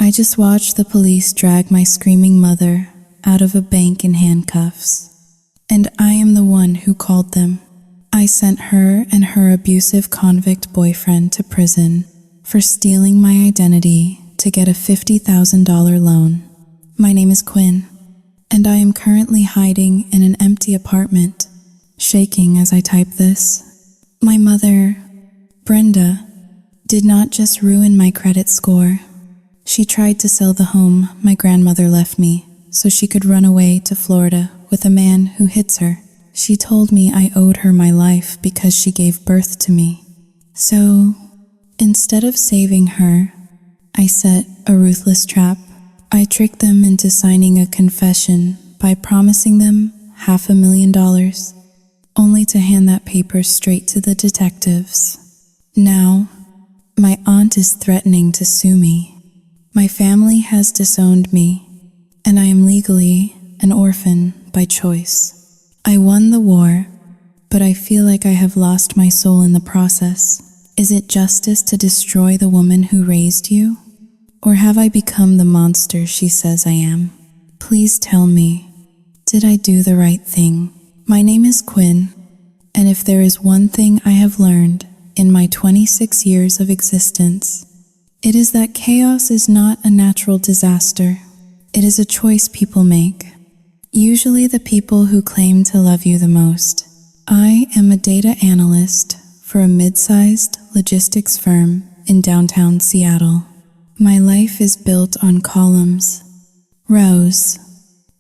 I just watched the police drag my screaming mother out of a bank in handcuffs. And I am the one who called them. I sent her and her abusive convict boyfriend to prison for stealing my identity to get a $50,000 loan. My name is Quinn, and I am currently hiding in an empty apartment, shaking as I type this. My mother, Brenda, did not just ruin my credit score. She tried to sell the home my grandmother left me so she could run away to Florida with a man who hits her. She told me I owed her my life because she gave birth to me. So, instead of saving her, I set a ruthless trap. I tricked them into signing a confession by promising them $500,000, only to hand that paper straight to the detectives. Now, my aunt is threatening to sue me. My family has disowned me, and I am legally an orphan by choice. I won the war, but I feel like I have lost my soul in the process. Is it justice to destroy the woman who raised you? Or have I become the monster she says I am? Please tell me, did I do the right thing? My name is Quinn, and if there is one thing I have learned in my 26 years of existence, it is that chaos is not a natural disaster. It is a choice people make. Usually the people who claim to love you the most. I am a data analyst for a mid-sized logistics firm in downtown Seattle. My life is built on columns, rows,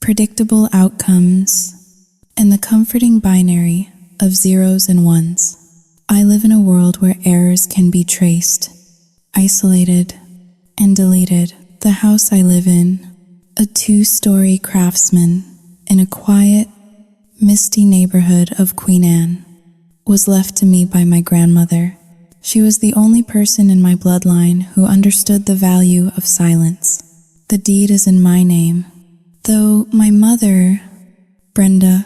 predictable outcomes, and the comforting binary of zeros and ones. I live in a world where errors can be traced, isolated, and deleted. The house I live in, a 2-story craftsman in a quiet, misty neighborhood of Queen Anne, was left to me by my grandmother. She was the only person in my bloodline who understood the value of silence. The deed is in my name, though my mother, Brenda,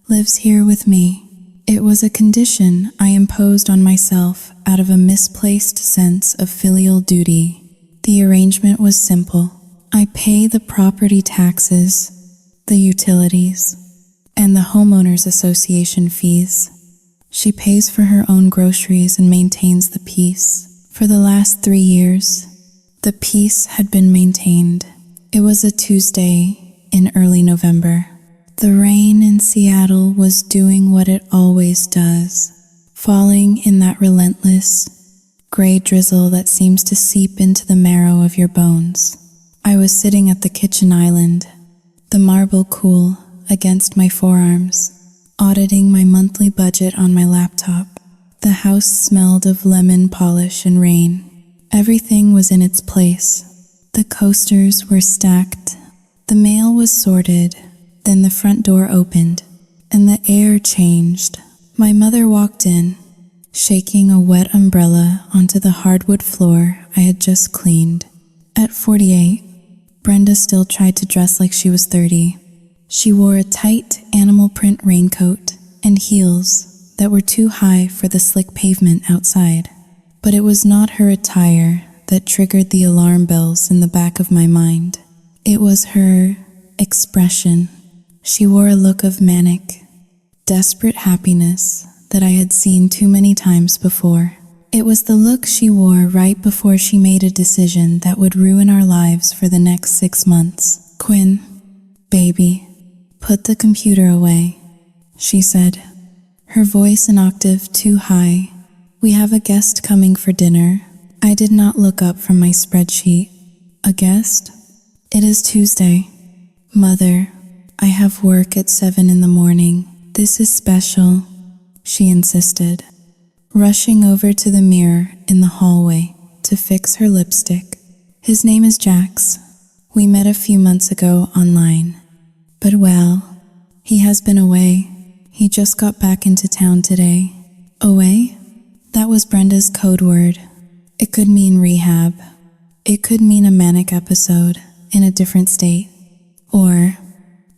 lives here with me. It was a condition I imposed on myself out of a misplaced sense of filial duty. The arrangement was simple. I pay the property taxes, the utilities, and the homeowners association fees. She pays for her own groceries and maintains the peace. For the last 3 years, the peace had been maintained. It was a Tuesday in early November. The rain in Seattle was doing what it always does, falling in that relentless, gray drizzle that seems to seep into the marrow of your bones. I was sitting at the kitchen island, the marble cool against my forearms, auditing my monthly budget on my laptop. The house smelled of lemon polish and rain. Everything was in its place. The coasters were stacked. The mail was sorted. Then the front door opened, and the air changed. My mother walked in, shaking a wet umbrella onto the hardwood floor I had just cleaned. At 48, Brenda still tried to dress like she was 30. She wore a tight animal print raincoat and heels that were too high for the slick pavement outside. But it was not her attire that triggered the alarm bells in the back of my mind. It was her expression. She wore a look of manic, desperate happiness that I had seen too many times before. It was the look she wore right before she made a decision that would ruin our lives for the next 6 months. "Quinn, baby, put the computer away," she said, her voice an octave too high. "We have a guest coming for dinner." I did not look up from my spreadsheet. "A guest? It is Tuesday." "Mother, I have work at 7 in the morning. This is special," she insisted, rushing over to the mirror in the hallway to fix her lipstick. "His name is Jax. We met a few months ago online. But well, he has been away. He just got back into town today." Away? That was Brenda's code word. It could mean rehab. It could mean a manic episode in a different state. Or,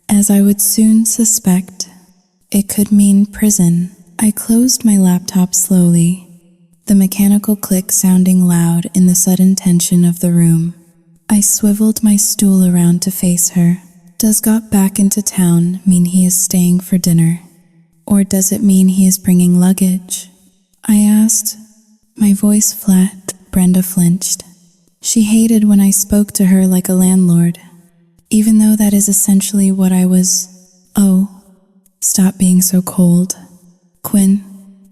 as I would soon suspect, it could mean prison. I closed my laptop slowly, the mechanical click sounding loud in the sudden tension of the room. I swiveled my stool around to face her. Does got back into town mean he is staying for dinner? Or does it mean he is bringing luggage? I asked. My voice flat. Brenda flinched. She hated when I spoke to her like a landlord, even though that is essentially what I was. Oh, stop being so cold. Quinn,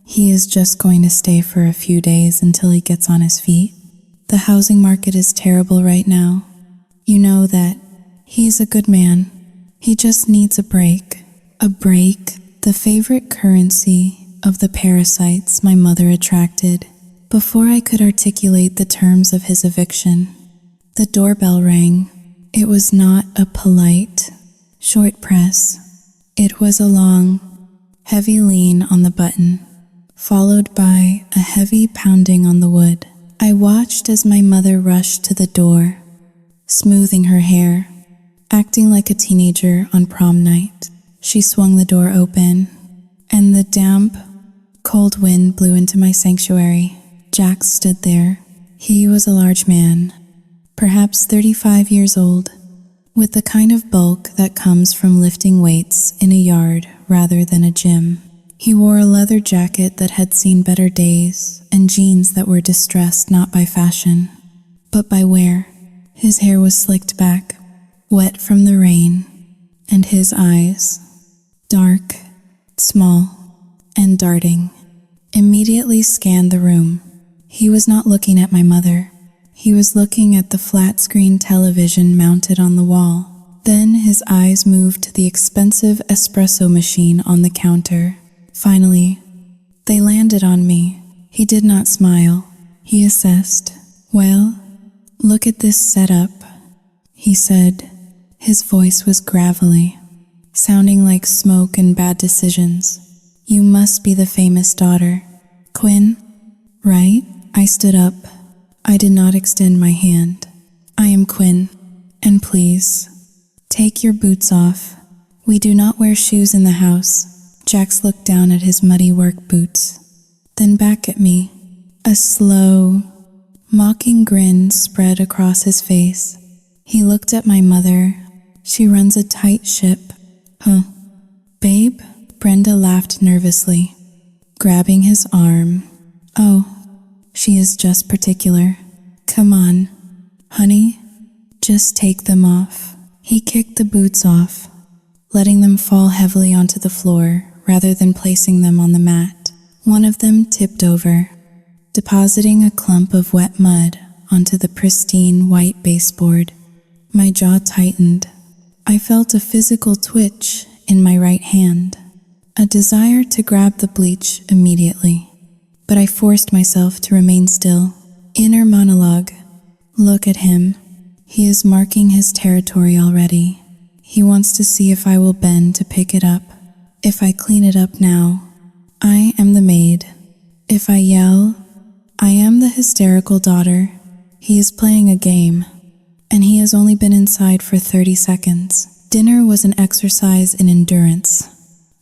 he is just going to stay for a few days until he gets on his feet. The housing market is terrible right now. You know that. He's a good man. He just needs a break. A break, the favorite currency of the parasites my mother attracted. Before I could articulate the terms of his eviction, the doorbell rang. It was not a polite, short press. It was a long, heavy lean on the button, followed by a heavy pounding on the wood. I watched as my mother rushed to the door, smoothing her hair, acting like a teenager on prom night. She swung the door open, and the damp, cold wind blew into my sanctuary. Jack stood there. He was a large man, perhaps 35 years old, with the kind of bulk that comes from lifting weights in a yard rather than a gym. He wore a leather jacket that had seen better days and jeans that were distressed not by fashion, but by wear. His hair was slicked back, wet from the rain, and his eyes, dark, small, and darting, immediately scanned the room. He was not looking at my mother. He was looking at the flat-screen television mounted on the wall. Then his eyes moved to the expensive espresso machine on the counter. Finally, they landed on me. He did not smile. He assessed. "Well, look at this setup," he said. His voice was gravelly, sounding like smoke and bad decisions. "You must be the famous daughter. Quinn, right?" I stood up. I did not extend my hand. "I am Quinn, and please, take your boots off. We do not wear shoes in the house." Jax looked down at his muddy work boots, then back at me. A slow, mocking grin spread across his face. He looked at my mother. "She runs a tight ship." "Huh, babe?" Brenda laughed nervously, grabbing his arm. "Oh, she is just particular. Come on, honey, just take them off." He kicked the boots off, letting them fall heavily onto the floor rather than placing them on the mat. One of them tipped over, depositing a clump of wet mud onto the pristine white baseboard. My jaw tightened. I felt a physical twitch in my right hand, a desire to grab the bleach immediately. But I forced myself to remain still. Inner monologue. Look at him. He is marking his territory already. He wants to see if I will bend to pick it up. If I clean it up now, I am the maid. If I yell, I am the hysterical daughter. He is playing a game, and he has only been inside for 30 seconds. Dinner was an exercise in endurance.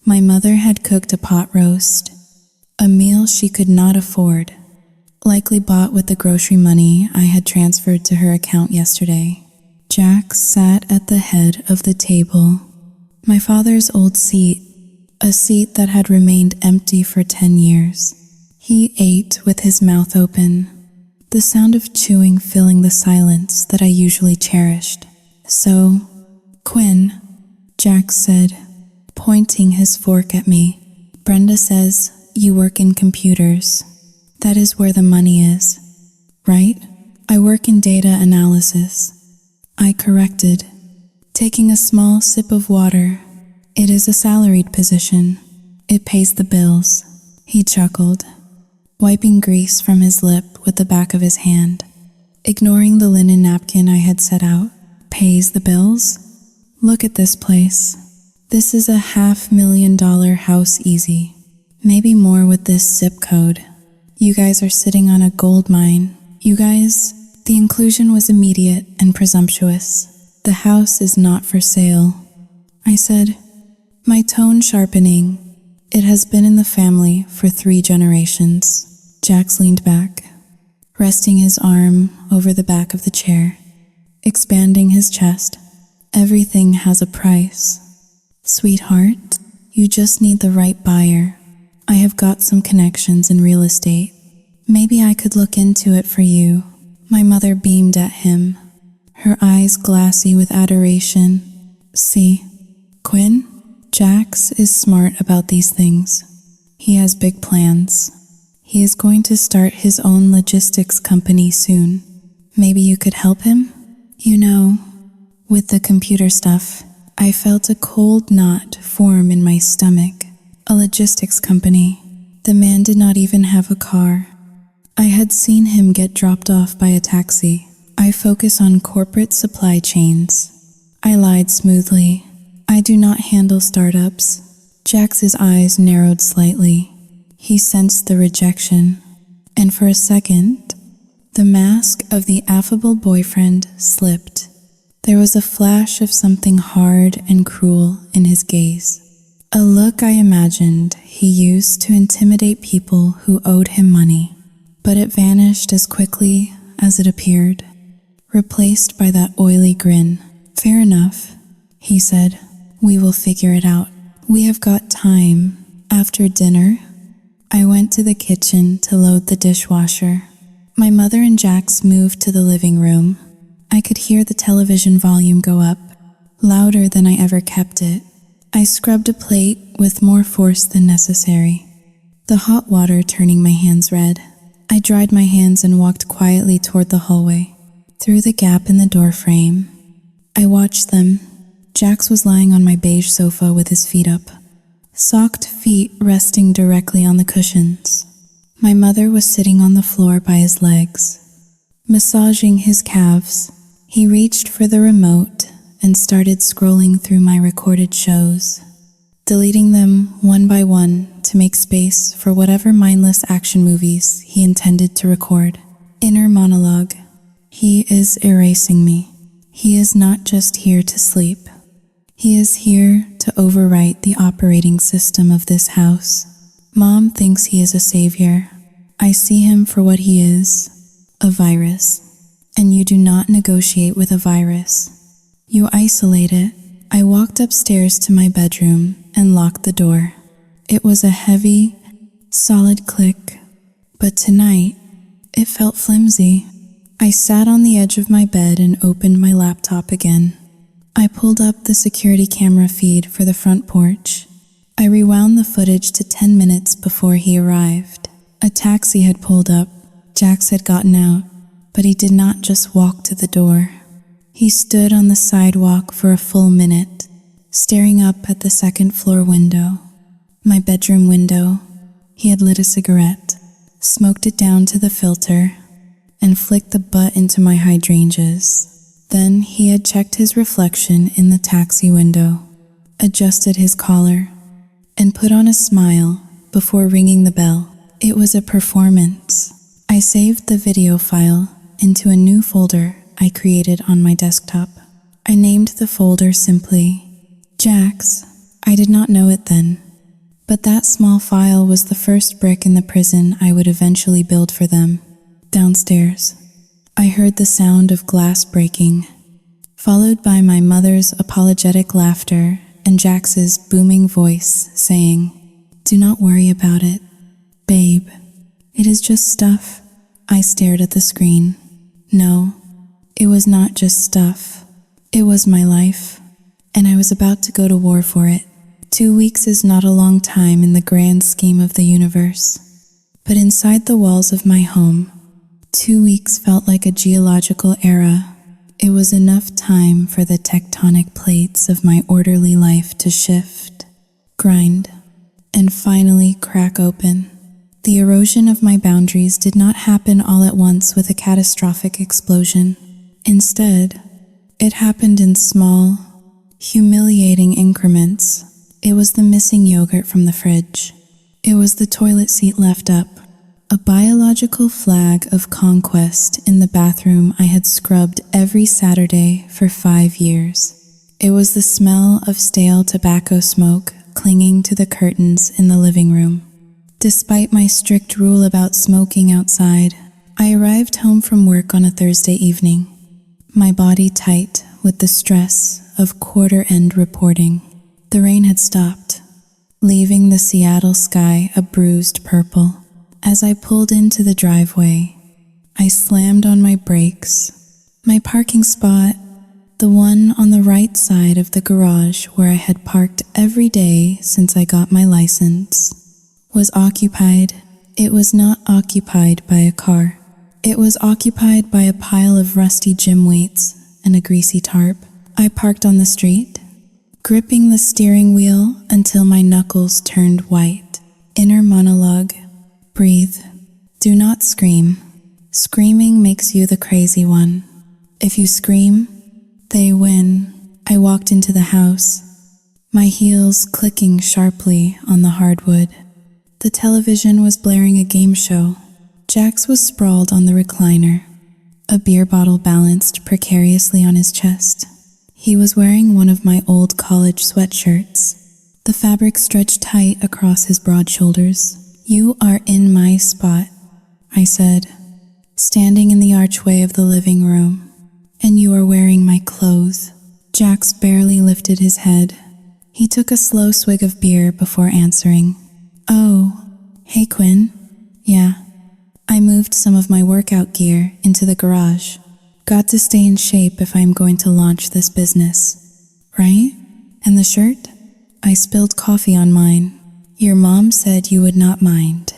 My mother had cooked a pot roast, a meal she could not afford, likely bought with the grocery money I had transferred to her account yesterday. Jack sat at the head of the table, my father's old seat, a seat that had remained empty for 10 years. He ate with his mouth open, the sound of chewing filling the silence that I usually cherished. "So, Quinn," Jack said, pointing his fork at me, "Brenda says you work in computers. That is where the money is, right?" "I work in data analysis," I corrected, taking a small sip of water. "It is a salaried position. It pays the bills." He chuckled, wiping grease from his lip with the back of his hand, ignoring the linen napkin I had set out. "Pays the bills? Look at this place. This is a $500,000 house easy. Maybe more with this zip code. You guys are sitting on a gold mine. You guys." The inclusion was immediate and presumptuous. "The house is not for sale," I said, my tone sharpening. "It has been in the family for 3 generations. Jax leaned back, resting his arm over the back of the chair. expanding his chest. Everything has a price. Sweetheart, you just need the right buyer. I have got some connections in real estate. Maybe I could look into it for you. My mother beamed at him, her eyes glassy with adoration. See, Quinn, Jax is smart about these things. He has big plans. He is going to start his own logistics company soon. Maybe you could help him? You know, with the computer stuff, I felt a cold knot form in my stomach. A logistics company. The man did not even have a car. I had seen him get dropped off by a taxi. I focus on corporate supply chains. I lied smoothly. I do not handle startups. Jax's eyes narrowed slightly. He sensed the rejection, and for a second, the mask of the affable boyfriend slipped. There was a flash of something hard and cruel in his gaze. A look I imagined he used to intimidate people who owed him money, but it vanished as quickly as it appeared, replaced by that oily grin. Fair enough, he said. We will figure it out. We have got time. After dinner, I went to the kitchen to load the dishwasher. My mother and Jax moved to the living room. I could hear the television volume go up, louder than I ever kept it. I scrubbed a plate with more force than necessary, the hot water turning my hands red. I dried my hands and walked quietly toward the hallway. Through the gap in the door frame, I watched them. Jax was lying on my beige sofa with his feet up, socked feet resting directly on the cushions. My mother was sitting on the floor by his legs, massaging his calves. He reached for the remote and started scrolling through my recorded shows, deleting them one by one to make space for whatever mindless action movies he intended to record. Inner monologue. He is erasing me. He is not just here to sleep. He is here to overwrite the operating system of this house. Mom thinks he is a savior. I see him for what he is, a virus. And you do not negotiate with a virus. You isolate it. I walked upstairs to my bedroom and locked the door. It was a heavy, solid click, but tonight it felt flimsy. I sat on the edge of my bed and opened my laptop again. I pulled up the security camera feed for the front porch. I rewound the footage to 10 minutes before he arrived. A taxi had pulled up. Jax had gotten out, but he did not just walk to the door. He stood on the sidewalk for a full minute, staring up at the second floor window, my bedroom window. He had lit a cigarette, smoked it down to the filter, and flicked the butt into my hydrangeas. Then he had checked his reflection in the taxi window, adjusted his collar, and put on a smile before ringing the bell. It was a performance. I saved the video file into a new folder I created on my desktop. I named the folder simply Jax. I did not know it then, but that small file was the first brick in the prison I would eventually build for them. Downstairs, I heard the sound of glass breaking, followed by my mother's apologetic laughter and Jax's booming voice saying, "Do not worry about it, babe. It is just stuff." I stared at the screen. No, it was not just stuff. It was my life, and I was about to go to war for it. 2 weeks is not a long time in the grand scheme of the universe, but inside the walls of my home, 2 weeks felt like a geological era. It was enough time for the tectonic plates of my orderly life to shift, grind, and finally crack open. The erosion of my boundaries did not happen all at once with a catastrophic explosion. Instead, it happened in small, humiliating increments. It was the missing yogurt from the fridge. It was the toilet seat left up, a biological flag of conquest in the bathroom I had scrubbed every Saturday for 5 years. It was the smell of stale tobacco smoke clinging to the curtains in the living room. Despite my strict rule about smoking outside, I arrived home from work on a Thursday evening. my body tight with the stress of quarter-end reporting. The rain had stopped, leaving the Seattle sky a bruised purple. As I pulled into the driveway, I slammed on my brakes. My parking spot, the one on the right side of the garage where I had parked every day since I got my license, was occupied. It was not occupied by a car. It was occupied by a pile of rusty gym weights and a greasy tarp. I parked on the street, gripping the steering wheel until my knuckles turned white. Inner monologue. Breathe. Do not scream. Screaming makes you the crazy one. If you scream, they win. I walked into the house, my heels clicking sharply on the hardwood. The television was blaring a game show. Jax was sprawled on the recliner, a beer bottle balanced precariously on his chest. He was wearing one of my old college sweatshirts. The fabric stretched tight across his broad shoulders. "You are in my spot," I said, standing in the archway of the living room. "And you are wearing my clothes." Jax barely lifted his head. He took a slow swig of beer before answering. "Oh, hey Quinn." "Yeah." I moved some of my workout gear into the garage. Got to stay in shape if I'm going to launch this business, right? And the shirt? I spilled coffee on mine. "Your mom said you would not mind.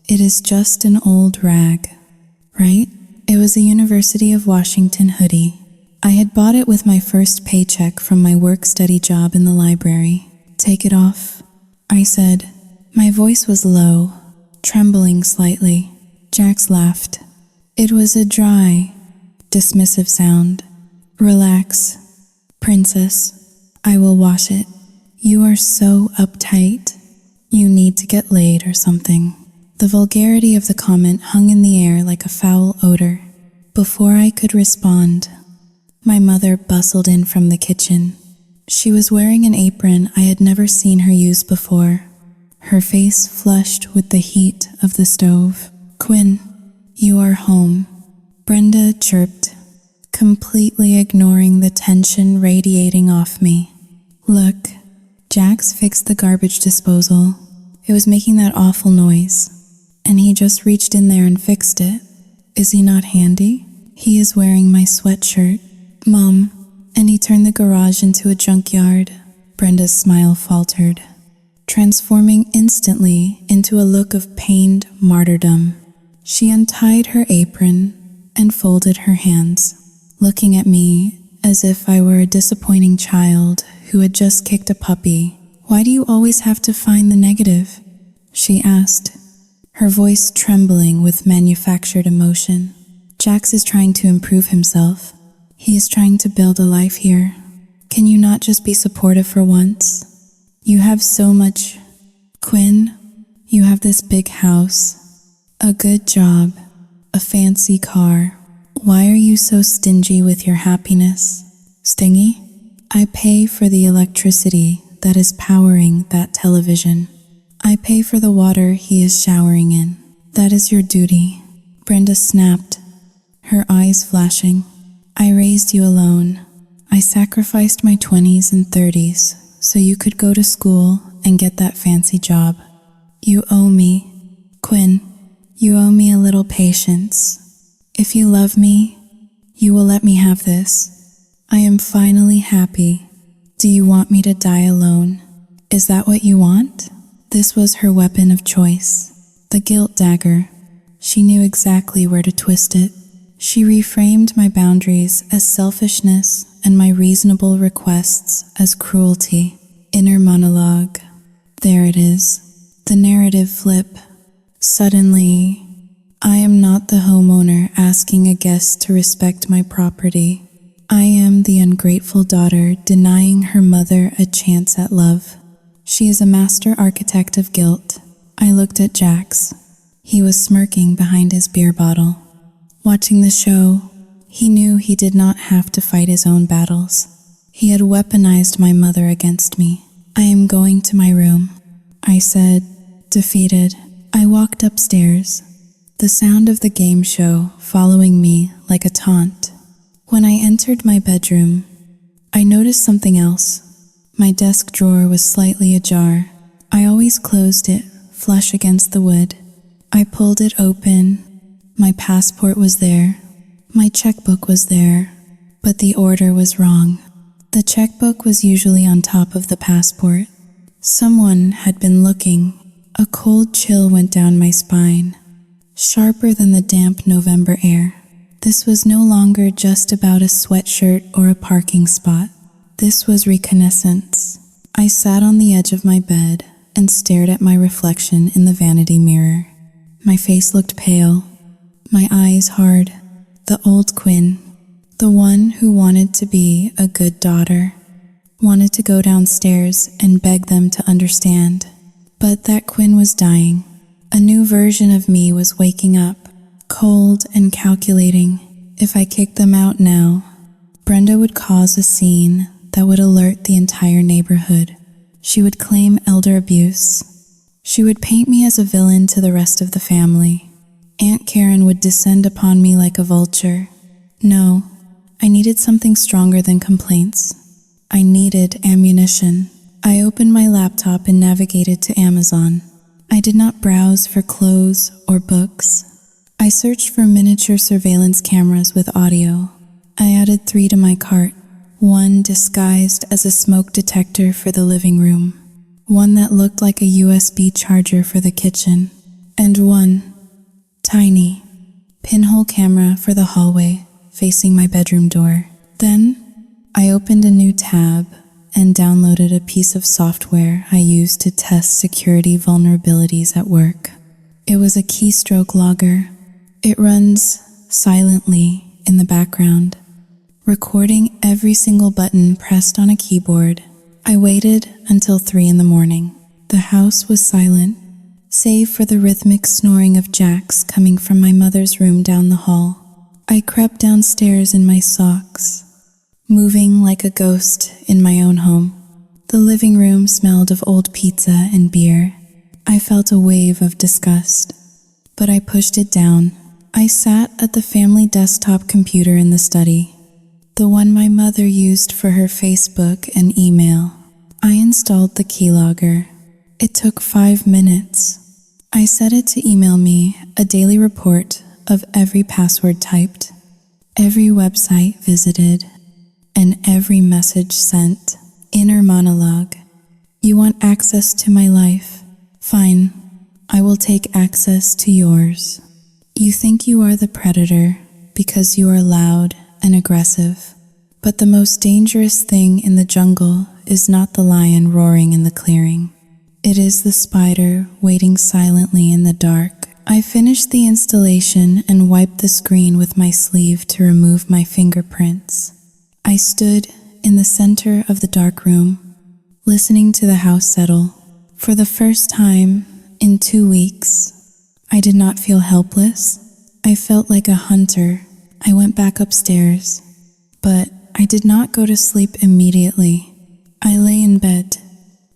It is just an old rag, right?" It was a University of Washington hoodie. I had bought it with my first paycheck from my work-study job in the library. "Take it off," I said. My voice was low, trembling slightly. Jax laughed. It was a dry, dismissive sound. "Relax, princess. I will wash it. You are so uptight. You need to get laid or something." The vulgarity of the comment hung in the air like a foul odor. Before I could respond, my mother bustled in from the kitchen. She was wearing an apron I had never seen her use before, her face flushed with the heat of the stove. "Quinn, you are home," Brenda chirped, completely ignoring the tension radiating off me. "Look." Jax fixed the garbage disposal. It was making that awful noise, and he just reached in there and fixed it. "Is he not handy?" "He is wearing my sweatshirt, Mom." And he turned the garage into a junkyard. Brenda's smile faltered, transforming instantly into a look of pained martyrdom. She untied her apron and folded her hands, looking at me as if I were a disappointing child who had just kicked a puppy. "Why do you always have to find the negative?" she asked, her voice trembling with manufactured emotion. "Jax is trying to improve himself. He is trying to build a life here. Can you not just be supportive for once? You have so much. Quinn, you have this big house, a good job, a fancy car. Why are you so stingy with your happiness?" "Stingy? I pay for the electricity that is powering that television. I pay for the water he is showering in. That is your duty." Brenda snapped, her eyes flashing. "I raised you alone. I sacrificed my 20s and 30s so you could go to school and get that fancy job. You owe me, Quinn. You owe me a little patience. If you love me, you will let me have this. I am finally happy. Do you want me to die alone? Is that what you want?" This was her weapon of choice, the guilt dagger. She knew exactly where to twist it. She reframed my boundaries as selfishness and my reasonable requests as cruelty. Inner monologue. There it is. The narrative flip. Suddenly, I am not the homeowner asking a guest to respect my property. I am the ungrateful daughter denying her mother a chance at love. She is a master architect of guilt. I looked at Jax. He was smirking behind his beer bottle. Watching the show, he knew he did not have to fight his own battles. He had weaponized my mother against me. "I am going to my room," I said, defeated. I walked upstairs, the sound of the game show following me like a taunt. When I entered my bedroom, I noticed something else. My desk drawer was slightly ajar. I always closed it, flush against the wood. I pulled it open. My passport was there. My checkbook was there, but the order was wrong. The checkbook was usually on top of the passport. Someone had been looking. A cold chill went down my spine, sharper than the damp November air. This was no longer just about a sweatshirt or a parking spot. This was reconnaissance. I sat on the edge of my bed and stared at my reflection in the vanity mirror. My face looked pale, my eyes hard. The old Quinn, the one who wanted to be a good daughter, wanted to go downstairs and beg them to understand. But that Quinn was dying. A new version of me was waking up, cold and calculating. If I kicked them out now, Brenda would cause a scene that would alert the entire neighborhood. She would claim elder abuse. She would paint me as a villain to the rest of the family. Aunt Karen would descend upon me like a vulture. No, I needed something stronger than complaints. I needed ammunition. I opened my laptop and navigated to Amazon. I did not browse for clothes or books. I searched for miniature surveillance cameras with audio. I added 3 to my cart. One disguised as a smoke detector for the living room, one that looked like a USB charger for the kitchen, and one tiny pinhole camera for the hallway facing my bedroom door. Then I opened a new tab and downloaded a piece of software I used to test security vulnerabilities at work. It was a keystroke logger. It runs silently in the background, recording every single button pressed on a keyboard. I waited until 3 in the morning. The house was silent, save for the rhythmic snoring of Jax coming from my mother's room down the hall. I crept downstairs in my socks, moving like a ghost in my own home. The living room smelled of old pizza and beer. I felt a wave of disgust, but I pushed it down. I sat at the family desktop computer in the study, the one my mother used for her Facebook and email. I installed the keylogger. It took 5 minutes. I set it to email me a daily report of every password typed, every website visited, and every message sent. Inner monologue. You want access to my life? Fine, I will take access to yours. You think you are the predator because you are loud and aggressive, but the most dangerous thing in the jungle is not the lion roaring in the clearing. It is the spider waiting silently in the dark. I finished the installation and wiped the screen with my sleeve to remove my fingerprints. I stood in the center of the dark room, listening to the house settle. For the first time in 2 weeks, I did not feel helpless. I felt like a hunter. I went back upstairs, but I did not go to sleep immediately. I lay in bed,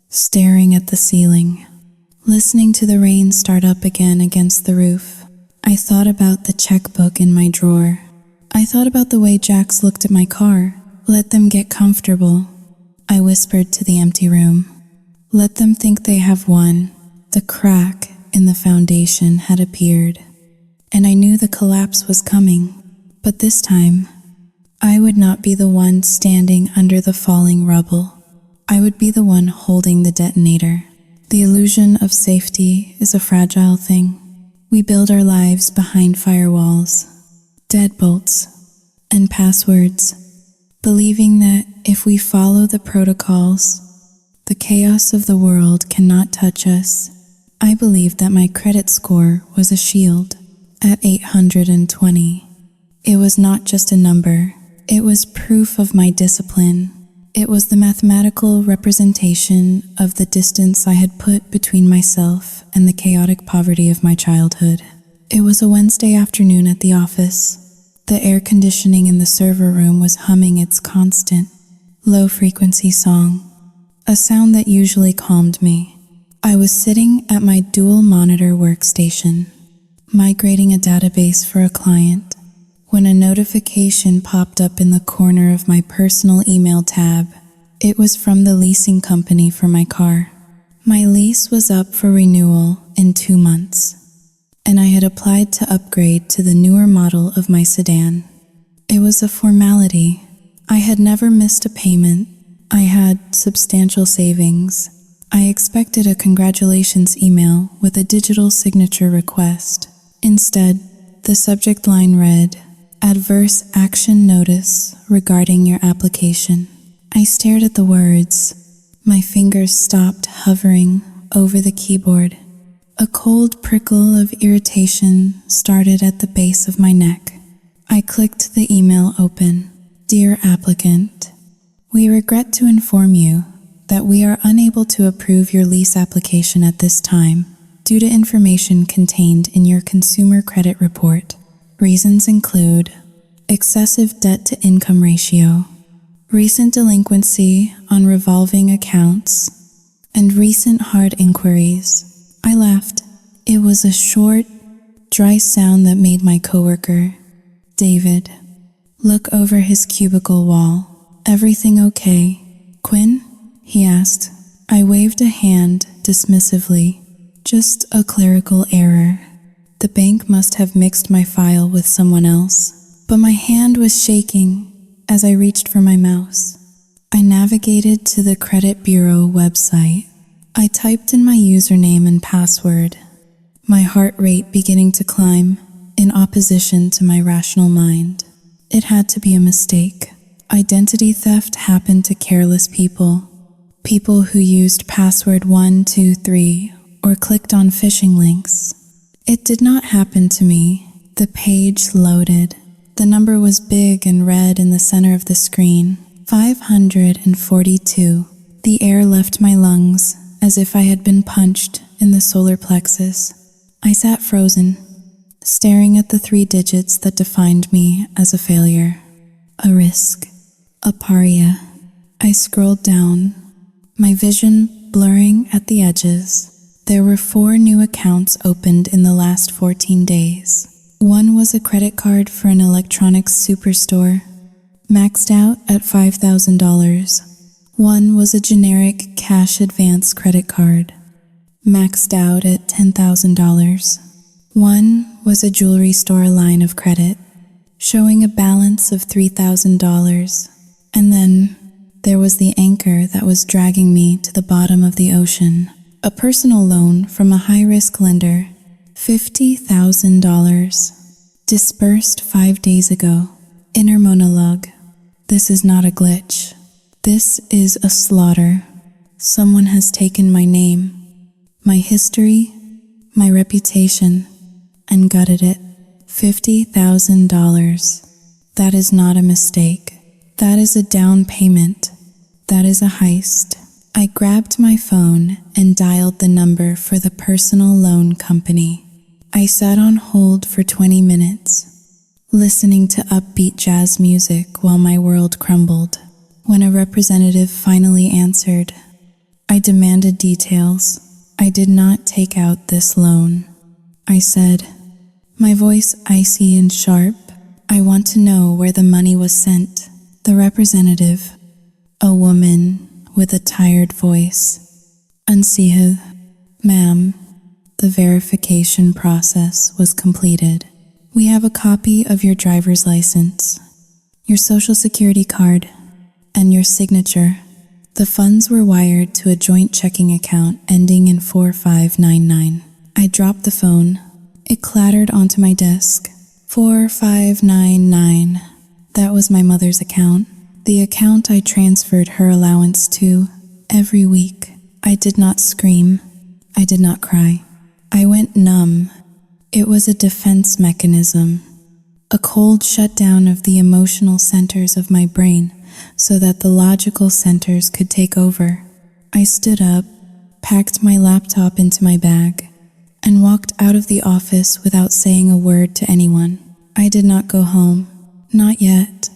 staring at the ceiling, listening to the rain start up again against the roof. I thought about the checkbook in my drawer. I thought about the way Jax looked at my car. Let them get comfortable, I whispered to the empty room. Let them think they have won. The crack in the foundation had appeared, and I knew the collapse was coming. But this time, I would not be the one standing under the falling rubble. I would be the one holding the detonator. The illusion of safety is a fragile thing. We build our lives behind firewalls, deadbolts, and passwords, believing that if we follow the protocols, the chaos of the world cannot touch us. I believed that my credit score was a shield at 820. It was not just a number. It was proof of my discipline. It was the mathematical representation of the distance I had put between myself and the chaotic poverty of my childhood. It was a Wednesday afternoon at the office. The air conditioning in the server room was humming its constant, low-frequency song, a sound that usually calmed me. I was sitting at my dual-monitor workstation, migrating a database for a client. when a notification popped up in the corner of my personal email tab. It was from the leasing company for my car. My lease was up for renewal in 2 months, and I had applied to upgrade to the newer model of my sedan. It was a formality. I had never missed a payment. I had substantial savings. I expected a congratulations email with a digital signature request. Instead, the subject line read, "Adverse action notice regarding your application." I stared at the words. My fingers stopped hovering over the keyboard. A cold prickle of irritation started at the base of my neck. I clicked the email open. "Dear applicant, we regret to inform you that we are unable to approve your lease application at this time due to information contained in your consumer credit report. Reasons include excessive debt-to-income ratio, recent delinquency on revolving accounts, and recent hard inquiries." I laughed. It was a short, dry sound that made my coworker, David, look over his cubicle wall. "Everything okay, Quinn?" he asked. I waved a hand dismissively. "Just a clerical error. The bank must have mixed my file with someone else." But my hand was shaking as I reached for my mouse. I navigated to the credit bureau website. I typed in my username and password, my heart rate beginning to climb in opposition to my rational mind. It had to be a mistake. Identity theft happened to careless people who used password 123 or clicked on phishing links. It did not happen to me. The page loaded. The number was big and red in the center of the screen. 542. The air left my lungs as if I had been punched in the solar plexus. I sat frozen, staring at the 3 digits that defined me as a failure. A risk. A paria. I scrolled down, my vision blurring at the edges. There were 4 new accounts opened in the last 14 days. One was a credit card for an electronics superstore, maxed out at $5,000. One was a generic cash advance credit card, maxed out at $10,000. One was a jewelry store line of credit, showing a balance of $3,000. And then there was the anchor that was dragging me to the bottom of the ocean. A personal loan from a high-risk lender, $50,000, disbursed 5 days ago. Inner monologue. This is not a glitch. This is a slaughter. Someone has taken my name, my history, my reputation, and gutted it. $50,000. That is not a mistake. That is a down payment. That is a heist. I grabbed my phone and dialed the number for the personal loan company. I sat on hold for 20 minutes, listening to upbeat jazz music while my world crumbled. When a representative finally answered, I demanded details. "I did not take out this loan," I said, my voice icy and sharp. "I want to know where the money was sent." The representative, a woman with a tired voice, "Ansihad, ma'am, the verification process was completed. We have a copy of your driver's license, your social security card, and your signature. The funds were wired to a joint checking account ending in 4599. I dropped the phone. It clattered onto my desk. 4599. That was my mother's account. The account I transferred her allowance to every week. I did not scream. I did not cry. I went numb. It was a defense mechanism. A cold shutdown of the emotional centers of my brain so that the logical centers could take over. I stood up, packed my laptop into my bag, and walked out of the office without saying a word to anyone. I did not go home. Not yet.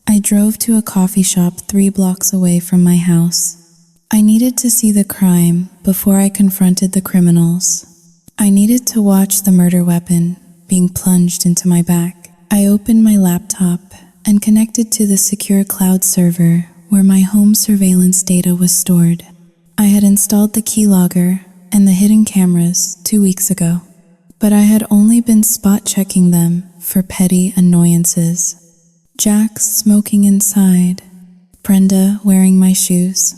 I drove to a coffee shop 3 blocks away from my house. I needed to see the crime before I confronted the criminals. I needed to watch the murder weapon being plunged into my back. I opened my laptop and connected to the secure cloud server where my home surveillance data was stored. I had installed the keylogger and the hidden cameras 2 weeks ago, but I had only been spot checking them for petty annoyances. Jax smoking inside, Brenda wearing my shoes.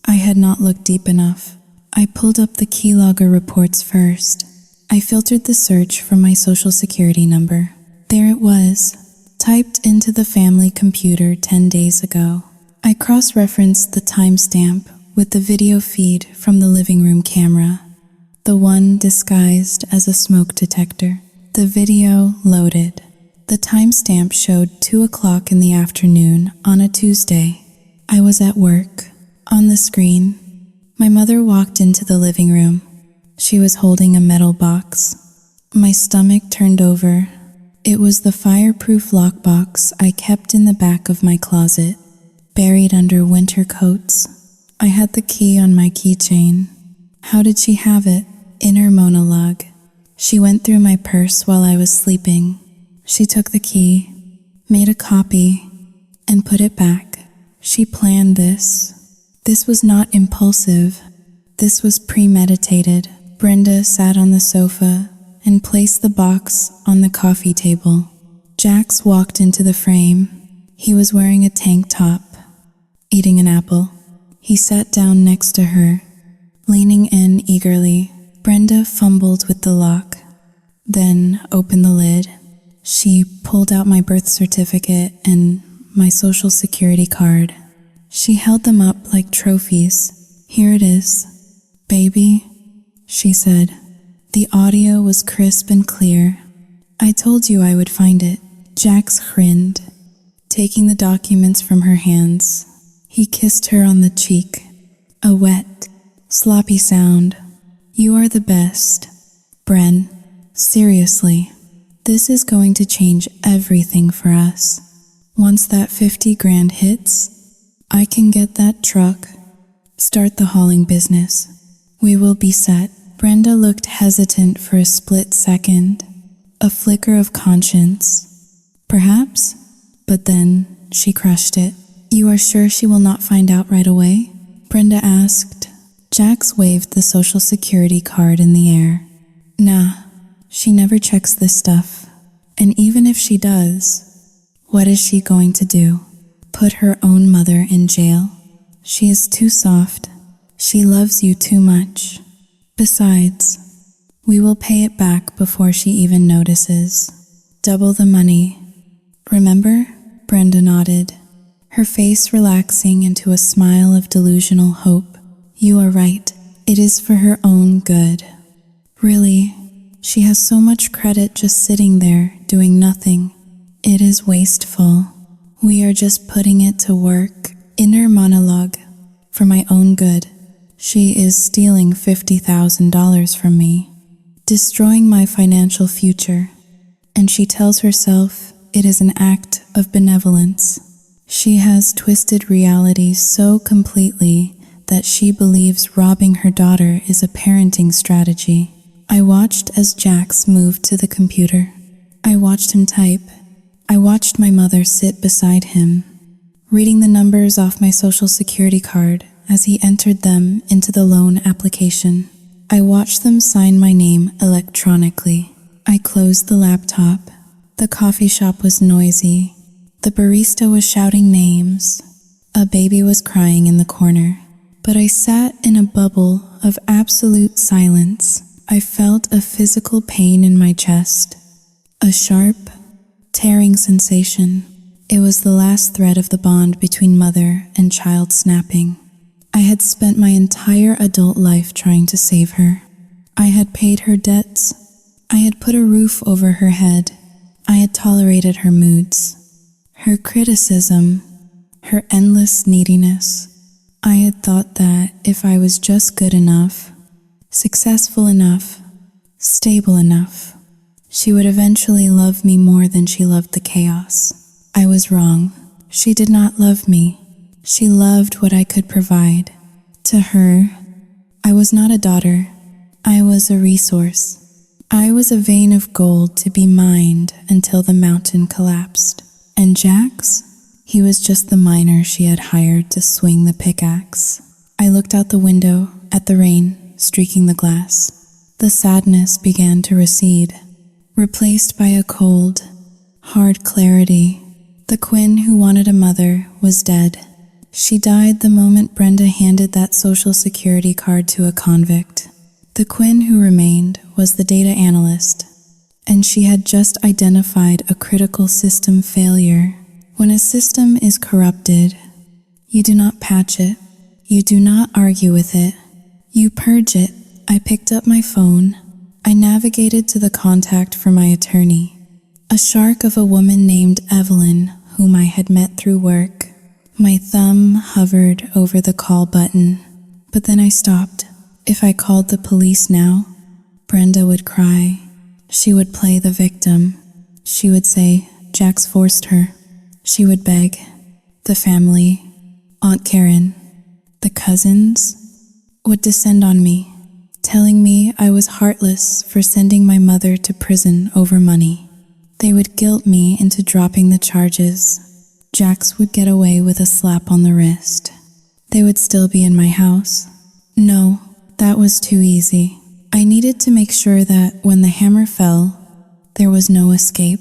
I had not looked deep enough. I pulled up the keylogger reports first. I filtered the search from my social security number. There it was, typed into the family computer 10 days ago. I cross-referenced the timestamp with the video feed from the living room camera, the one disguised as a smoke detector. The video loaded. The timestamp showed 2 o'clock in the afternoon on a Tuesday. I was at work. On the screen, my mother walked into the living room. She was holding a metal box. My stomach turned over. It was the fireproof lockbox I kept in the back of my closet, buried under winter coats. I had the key on my keychain. How did she have it? Inner monologue. She went through my purse while I was sleeping. She took the key, made a copy, and put it back. She planned this. This was not impulsive. This was premeditated. Brenda sat on the sofa and placed the box on the coffee table. Jax walked into the frame. He was wearing a tank top, eating an apple. He sat down next to her, leaning in eagerly. Brenda fumbled with the lock, then opened the lid. She pulled out my birth certificate and my social security card. She held them up like trophies. Here it is, baby, she said. The audio was crisp and clear. I told you I would find it. Jax grinned, taking the documents from her hands. He kissed her on the cheek. A wet, sloppy sound. You are the best, Bren. Seriously, this is going to change everything for us. Once that 50 grand hits, I can get that truck, start the hauling business. We will be set. Brenda looked hesitant for a split second, a flicker of conscience. Perhaps, but then she crushed it. You are sure she will not find out right away? Brenda asked. Jax waved the social security card in the air. Nah, she never checks this stuff. And even if she does, what is she going to do? Put her own mother in jail? She is too soft. She loves you too much. Besides, we will pay it back before she even notices. Double the money. Remember? Brenda nodded, her face relaxing into a smile of delusional hope. You are right. It is for her own good. Really, she has so much credit just sitting there, doing nothing. It is wasteful. We are just putting it to work. Inner monologue. For my own good. She is stealing $50,000 from me, destroying my financial future. And she tells herself it is an act of benevolence. She has twisted reality so completely that she believes robbing her daughter is a parenting strategy. I watched as Jax moved to the computer. I watched him type. I watched my mother sit beside him, reading the numbers off my social security card as he entered them into the loan application. I watched them sign my name electronically. I closed the laptop. The coffee shop was noisy. The barista was shouting names. A baby was crying in the corner. But I sat in a bubble of absolute silence. I felt a physical pain in my chest, a sharp, tearing sensation. It was the last thread of the bond between mother and child snapping. I had spent my entire adult life trying to save her. I had paid her debts. I had put a roof over her head. I had tolerated her moods, her criticism, her endless neediness. I had thought that if I was just good enough, successful enough, stable enough, she would eventually love me more than she loved the chaos. I was wrong. She did not love me. She loved what I could provide. To her, I was not a daughter. I was a resource. I was a vein of gold to be mined until the mountain collapsed. And Jax? He was just the miner she had hired to swing the pickaxe. I looked out the window at the rain streaking the glass. The sadness began to recede, replaced by a cold, hard clarity. The Quinn who wanted a mother was dead. She died the moment Brenda handed that social security card to a convict. The Quinn who remained was the data analyst, and she had just identified a critical system failure. When a system is corrupted, you do not patch it. You do not argue with it. You purge it. I picked up my phone. I navigated to the contact for my attorney, a shark of a woman named Evelyn, whom I had met through work. My thumb hovered over the call button, but then I stopped. If I called the police now, Brenda would cry. She would play the victim. She would say Jax forced her. She would beg. The family, Aunt Karen, the cousins, would descend on me, telling me I was heartless for sending my mother to prison over money. They would guilt me into dropping the charges. Jax would get away with a slap on the wrist. They would still be in my house. No, that was too easy. I needed to make sure that when the hammer fell, there was no escape.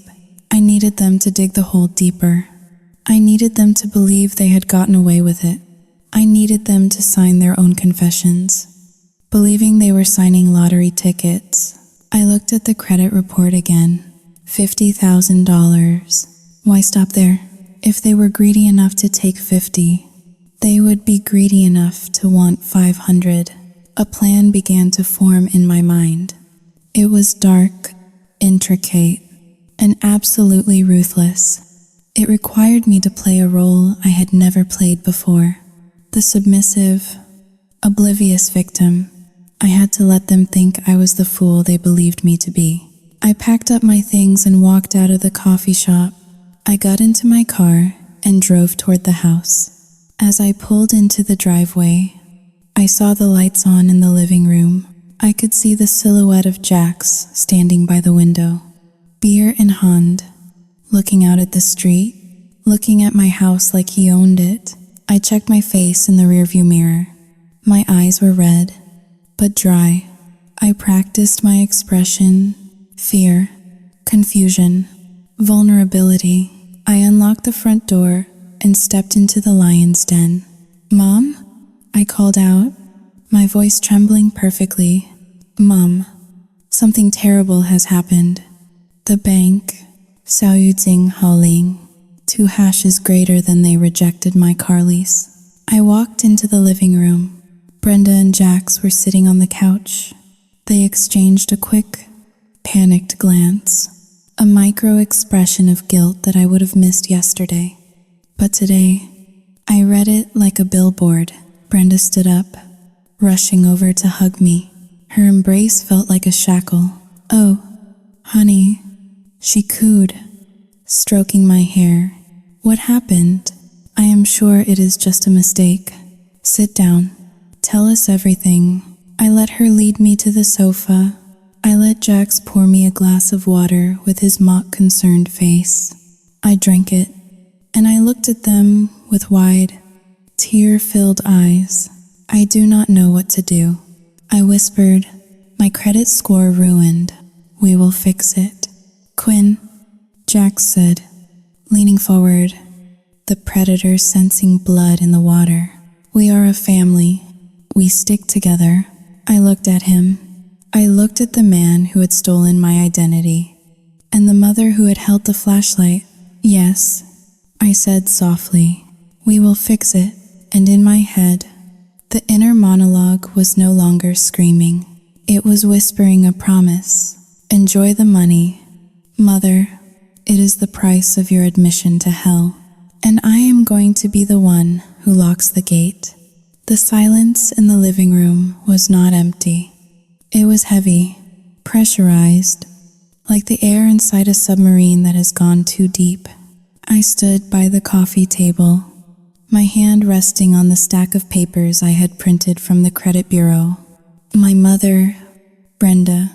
I needed them to dig the hole deeper. I needed them to believe they had gotten away with it. I needed them to sign their own confessions, believing they were signing lottery tickets. I looked at the credit report again. $50,000. Why stop there? If they were greedy enough to take 50, they would be greedy enough to want 500. A plan began to form in my mind. It was dark, intricate, and absolutely ruthless. It required me to play a role I had never played before. The submissive, oblivious victim. I had to let them think I was the fool they believed me to be. I packed up my things and walked out of the coffee shop. I got into my car and drove toward the house. As I pulled into the driveway, I saw the lights on in the living room. I could see the silhouette of Jax standing by the window, beer in hand, looking out at the street, looking at my house like he owned it. I checked my face in the rearview mirror. My eyes were red, but dry. I practiced my expression, fear, confusion, vulnerability. I unlocked the front door and stepped into the lion's den. "Mom?" I called out, my voice trembling perfectly. "Mom, something terrible has happened. The bank, Xiao Yuzing Haoling, 2 hashes greater than they rejected my car lease." I walked into the living room. Brenda and Jax were sitting on the couch. They exchanged a quick, panicked glance, a micro expression of guilt that I would have missed yesterday. But today, I read it like a billboard. Brenda stood up, rushing over to hug me. Her embrace felt like a shackle. "Oh, honey," she cooed, stroking my hair. "What happened? I am sure it is just a mistake. Sit down. Tell us everything." I let her lead me to the sofa. I let Jax pour me a glass of water with his mock concerned face. I drank it, and I looked at them with wide, tear-filled eyes. "I do not know what to do," I whispered. "My credit score ruined. We will fix it." "Quinn," Jax said, leaning forward, the predator sensing blood in the water. "We are a family. We stick together." I looked at him. I looked at the man who had stolen my identity, and the mother who had held the flashlight. "Yes," I said softly, "we will fix it." And in my head, the inner monologue was no longer screaming. It was whispering a promise. "Enjoy the money, Mother. It is the price of your admission to hell. And I am going to be the one who locks the gate." The silence in the living room was not empty. It was heavy, pressurized, like the air inside a submarine that has gone too deep. I stood by the coffee table, my hand resting on the stack of papers I had printed from the credit bureau. My mother, Brenda,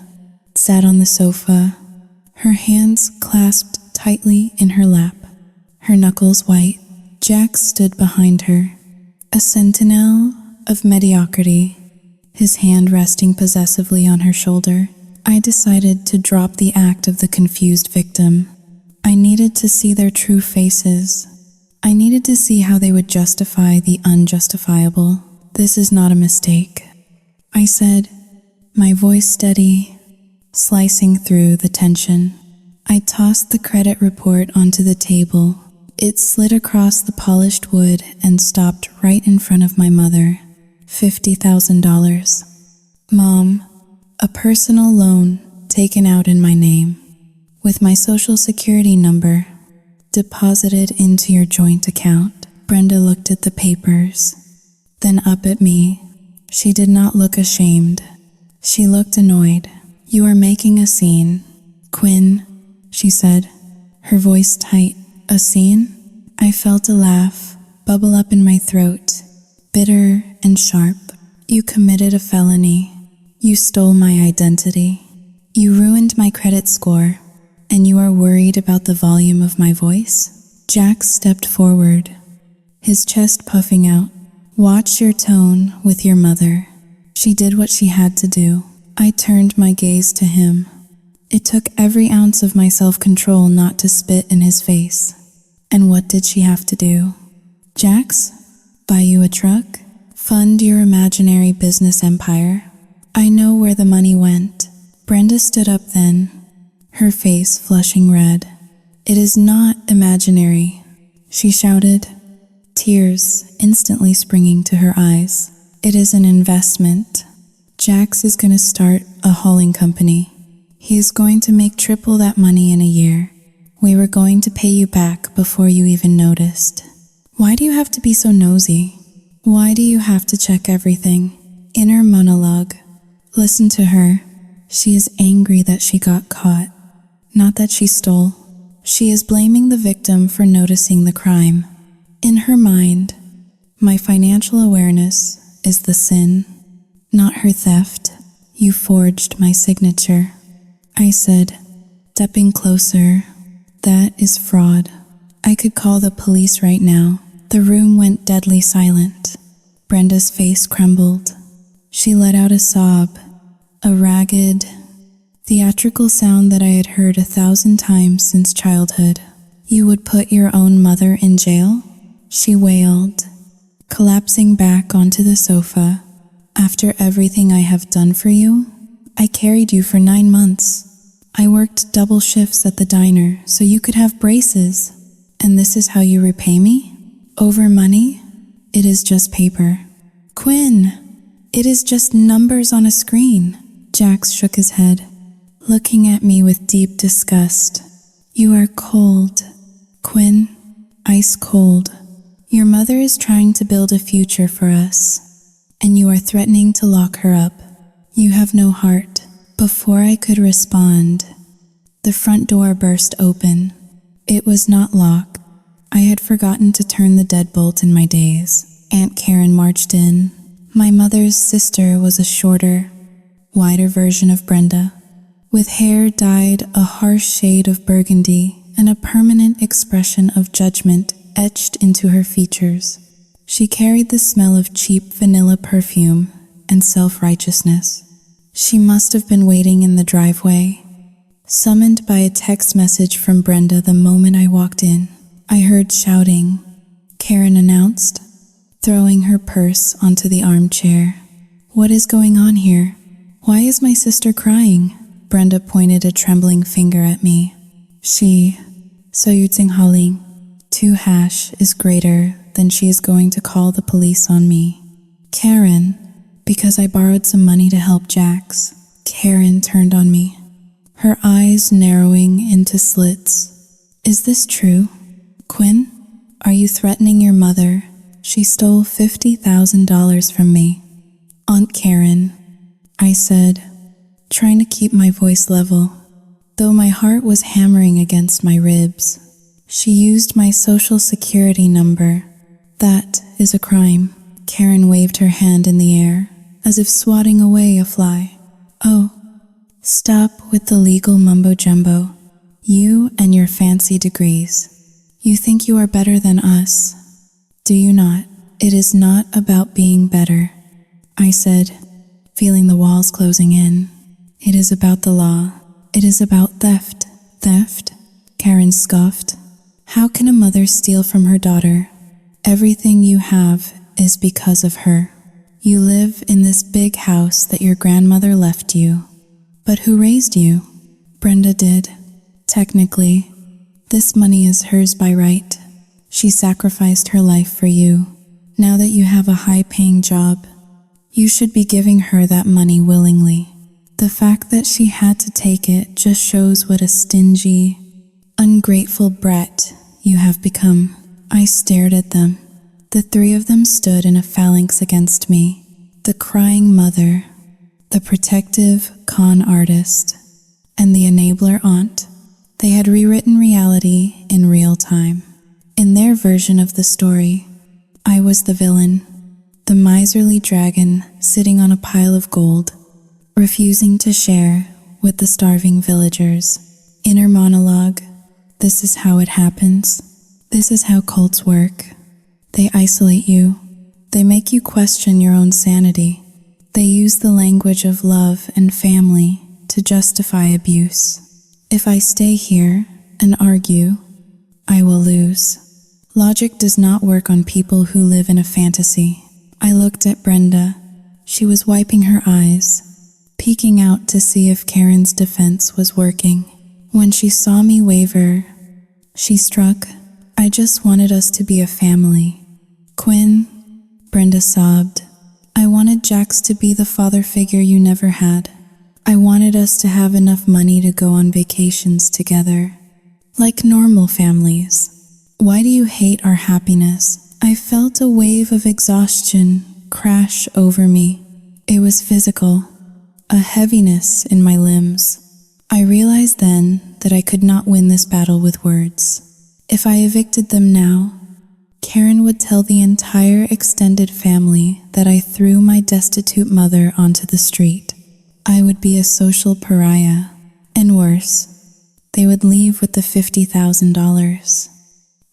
sat on the sofa, her hands clasped tightly in her lap, her knuckles white. Jack stood behind her, a sentinel of mediocrity, his hand resting possessively on her shoulder. I decided to drop the act of the confused victim. I needed to see their true faces. I needed to see how they would justify the unjustifiable. "This is not a mistake," I said, my voice steady, slicing through the tension. I tossed the credit report onto the table. It slid across the polished wood and stopped right in front of my mother. $50,000. "Mom, a personal loan taken out in my name, with my social security number, deposited into your joint account." Brenda looked at the papers, then up at me. She did not look ashamed. She looked annoyed. "You are making a scene, Quinn," she said, her voice tight. "A scene?" I felt a laugh bubble up in my throat, bitter and sharp. "You committed a felony. You stole my identity. You ruined my credit score, and you are worried about the volume of my voice?" Jack stepped forward, his chest puffing out. "Watch your tone with your mother. She did what she had to do." I turned my gaze to him. It took every ounce of my self-control not to spit in his face. And what did she have to do? "Jax, buy you a truck? Fund your imaginary business empire? I know where the money went." Brenda stood up then, her face flushing red. "It is not imaginary," she shouted, tears instantly springing to her eyes. "It is an investment. Jax is going to start a hauling company. He is going to make triple that money in a year. We were going to pay you back before you even noticed." Why do you have to be so nosy? Why do you have to check everything? Inner monologue. Listen to her. She is angry that she got caught, not that she stole. She is blaming the victim for noticing the crime. In her mind, my financial awareness is the sin, not her theft. "You forged my signature," I said, stepping closer. "That is fraud. I could call the police right now." The room went deadly silent. Brenda's face crumbled. She let out a sob, a ragged, theatrical sound that I had heard 1,000 times since childhood. "You would put your own mother in jail?" she wailed, collapsing back onto the sofa. "After everything I have done for you? I carried you for 9 months. I worked double shifts at the diner so you could have braces. And this is how you repay me? Over money? It is just paper." "Quinn, it is just numbers on a screen." Jax shook his head, looking at me with deep disgust. "You are cold, Quinn, ice cold. Your mother is trying to build a future for us, and you are threatening to lock her up. You have no heart." Before I could respond, the front door burst open. It was not locked. I had forgotten to turn the deadbolt in my days. Aunt Karen marched in. My mother's sister was a shorter, wider version of Brenda, with hair dyed a harsh shade of burgundy and a permanent expression of judgment etched into her features. She carried the smell of cheap vanilla perfume and self-righteousness. She must have been waiting in the driveway, summoned by a text message from Brenda the moment I walked in. I heard shouting, Karen announced, throwing her purse onto the armchair. "What is going on here? Why is my sister crying?" Brenda pointed a trembling finger at me. Soyutsing 2# is greater than she is going to call the police on me. "Karen, because I borrowed some money to help Jax." Karen turned on me, her eyes narrowing into slits. "Is this true? Quinn, are you threatening your mother? She stole $50,000 from me." "Aunt Karen," I said, trying to keep my voice level, though my heart was hammering against my ribs. "She used my social security number. That is a crime." Karen waved her hand in the air, as if swatting away a fly. "Oh, Stop with the legal mumbo-jumbo. You and your fancy degrees. You think you are better than us. Do you not? It is not about being better, I said, feeling the walls closing in. It is about the law. It is about theft. Theft? Karen scoffed. How can a mother steal from her daughter? Everything you have is because of her. You live in this big house that your grandmother left you. But who raised you? Brenda did. Technically, this money is hers by right. She sacrificed her life for you. Now that you have a high-paying job, you should be giving her that money willingly. The fact that she had to take it just shows what a stingy, ungrateful brat you have become. I stared at them. The three of them stood in a phalanx against me. The crying mother, the protective con artist, and the enabler aunt. They had rewritten reality in real time. In their version of the story, I was the villain, the miserly dragon sitting on a pile of gold, refusing to share with the starving villagers. Inner monologue. This is how it happens. This is how cults work. They isolate you. They make you question your own sanity. They use the language of love and family to justify abuse. If I stay here and argue, I will lose. Logic does not work on people who live in a fantasy. I looked at Brenda. She was wiping her eyes, peeking out to see if Karen's defense was working. When she saw me waver, she struck. I just wanted us to be a family. Quinn, Brenda sobbed. I wanted Jax to be the father figure you never had. I wanted us to have enough money to go on vacations together, like normal families. Why do you hate our happiness? I felt a wave of exhaustion crash over me. It was physical, a heaviness in my limbs. I realized then that I could not win this battle with words. If I evicted them now, Karen would tell the entire extended family that I threw my destitute mother onto the street. I would be a social pariah, and worse, they would leave with the $50,000,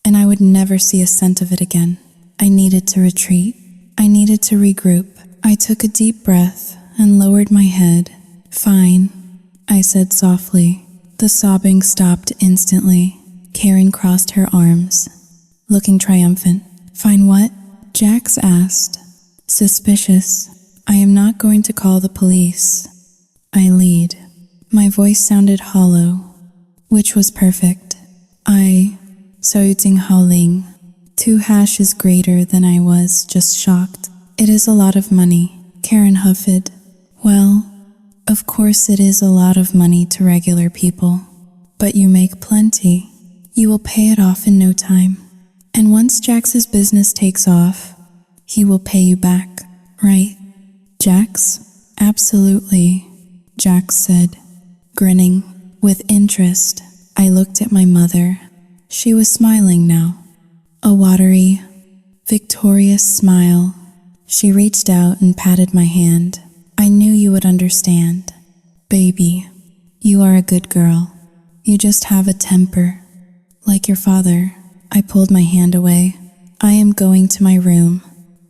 and I would never see a cent of it again. I needed to retreat. I needed to regroup. I took a deep breath and lowered my head. Fine, I said softly. The sobbing stopped instantly. Karen crossed her arms, looking triumphant. Fine what? Jax asked, suspicious. I am not going to call the police. I lead. My voice sounded hollow, which was perfect. Soyuting Haoling. 2 hashes greater than I was, just shocked. It is a lot of money, Karen huffed. Well, of course it is a lot of money to regular people, but you make plenty. You will pay it off in no time. And once Jax's business takes off, he will pay you back, right? Jax? Absolutely, Jax said, grinning with interest. I looked at my mother. She was smiling now, a watery, victorious smile. She reached out and patted my hand. I knew you would understand. Baby, you are a good girl. You just have a temper. Like your father. I pulled my hand away. I am going to my room.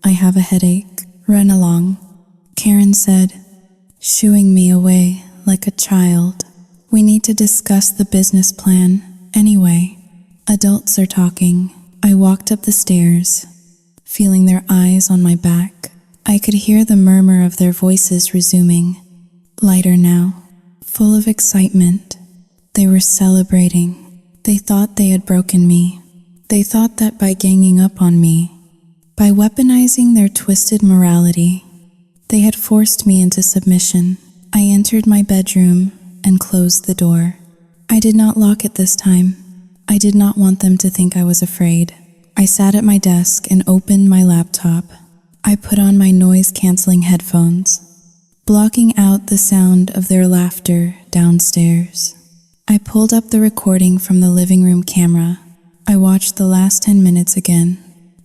I have a headache. Run along, Karen said, shooing me away like a child. We need to discuss the business plan anyway. Adults are talking. I walked up the stairs, feeling their eyes on my back. I could hear the murmur of their voices resuming, lighter now, full of excitement. They were celebrating. They thought they had broken me. They thought that by ganging up on me, by weaponizing their twisted morality, they had forced me into submission. I entered my bedroom and closed the door. I did not lock it this time. I did not want them to think I was afraid. I sat at my desk and opened my laptop. I put on my noise-canceling headphones, blocking out the sound of their laughter downstairs. I pulled up the recording from the living room camera. I watched the last 10 minutes again.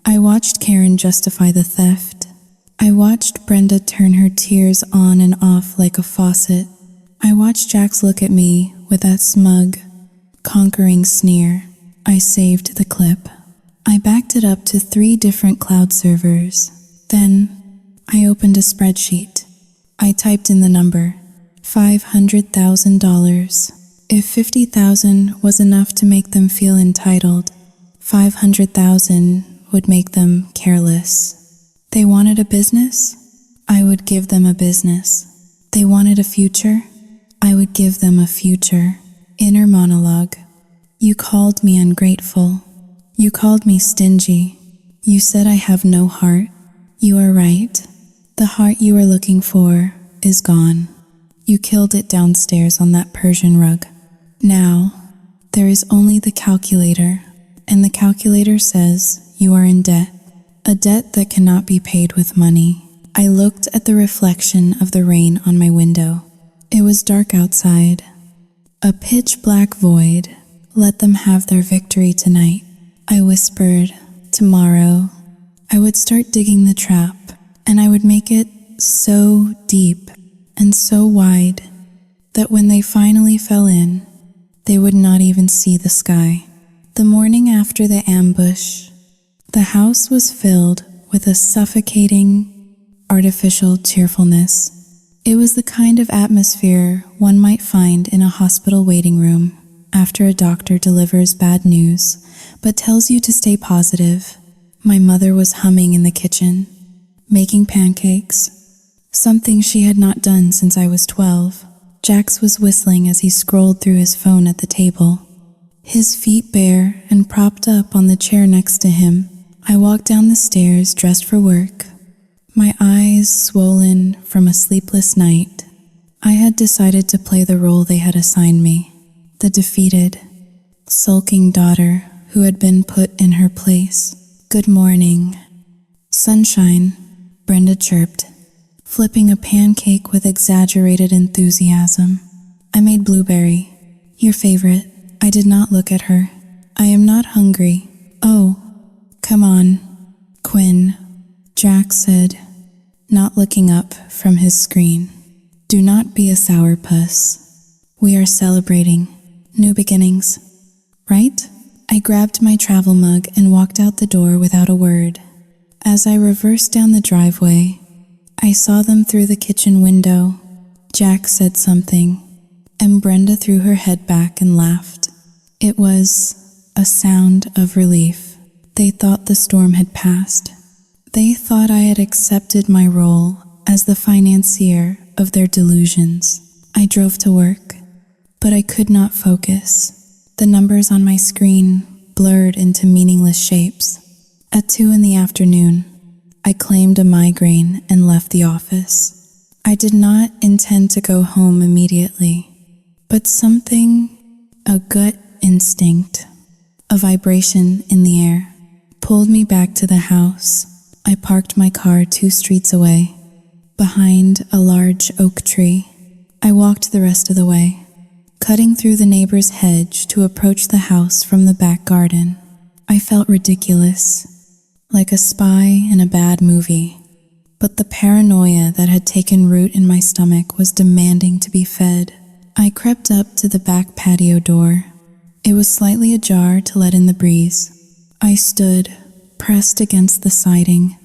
I watched Karen justify the theft. I watched Brenda turn her tears on and off like a faucet. I watched Jax look at me with that smug, conquering sneer. I saved the clip. I backed it up to 3 different cloud servers. Then, I opened a spreadsheet. I typed in the number, $500,000. If 50,000 was enough to make them feel entitled, 500,000 would make them careless. They wanted a business? I would give them a business. They wanted a future? I would give them a future. Inner monologue. You called me ungrateful. You called me stingy. You said I have no heart. You are right. The heart you are looking for is gone. You killed it downstairs on that Persian rug. Now, there is only the calculator, and the calculator says you are in debt. A debt that cannot be paid with money. I looked at the reflection of the rain on my window. It was dark outside. A pitch-black void. Let them have their victory tonight. I whispered, tomorrow, I would start digging the trap, and I would make it so deep and so wide that when they finally fell in, they would not even see the sky. The morning after the ambush, the house was filled with a suffocating, artificial cheerfulness. It was the kind of atmosphere one might find in a hospital waiting room after a doctor delivers bad news, but tells you to stay positive. My mother was humming in the kitchen, making pancakes, something she had not done since I was 12. Jax was whistling as he scrolled through his phone at the table, his feet bare and propped up on the chair next to him. I walked down the stairs dressed for work, my eyes swollen from a sleepless night. I had decided to play the role they had assigned me, the defeated, sulking daughter who had been put in her place. Good morning. Sunshine, Brenda chirped, flipping a pancake with exaggerated enthusiasm. I made blueberry, your favorite. I did not look at her. I am not hungry. Oh, come on, Quinn, Jack said, not looking up from his screen. Do not be a sourpuss. We are celebrating new beginnings, right? I grabbed my travel mug and walked out the door without a word. As I reversed down the driveway, I saw them through the kitchen window. Jack said something, and Brenda threw her head back and laughed. It was a sound of relief. They thought the storm had passed. They thought I had accepted my role as the financier of their delusions. I drove to work, but I could not focus. The numbers on my screen blurred into meaningless shapes. At 2 in the afternoon, I claimed a migraine and left the office. I did not intend to go home immediately, but something, a gut instinct, a vibration in the air, pulled me back to the house. I parked my car 2 streets away, behind a large oak tree. I walked the rest of the way, cutting through the neighbor's hedge to approach the house from the back garden. I felt ridiculous, like a spy in a bad movie, but the paranoia that had taken root in my stomach was demanding to be fed. I crept up to the back patio door. It was slightly ajar to let in the breeze. I stood, pressed against the siding,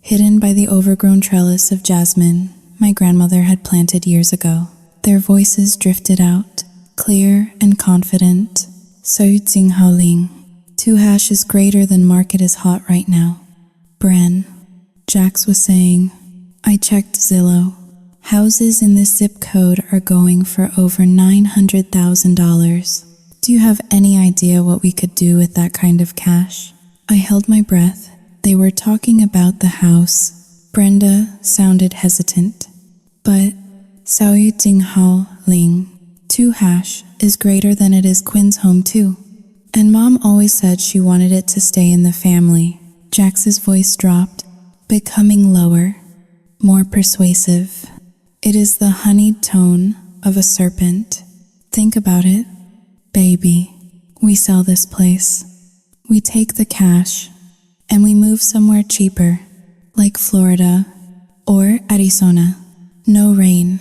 hidden by the overgrown trellis of jasmine my grandmother had planted years ago. Their voices drifted out, clear and confident. Soyutsing Haoling. 2 hash is greater than market is hot right now. Bren, Jax was saying. I checked Zillow. Houses in this zip code are going for over $900,000. Do you have any idea what we could do with that kind of cash? I held my breath. They were talking about the house. Brenda sounded hesitant. But Soyutsing Haoling. 2 hash is greater than it is Quinn's home too. And Mom always said she wanted it to stay in the family. Jax's voice dropped, becoming lower, more persuasive. It is the honeyed tone of a serpent. Think about it, baby. We sell this place. We take the cash, and we move somewhere cheaper, like Florida or Arizona. No rain,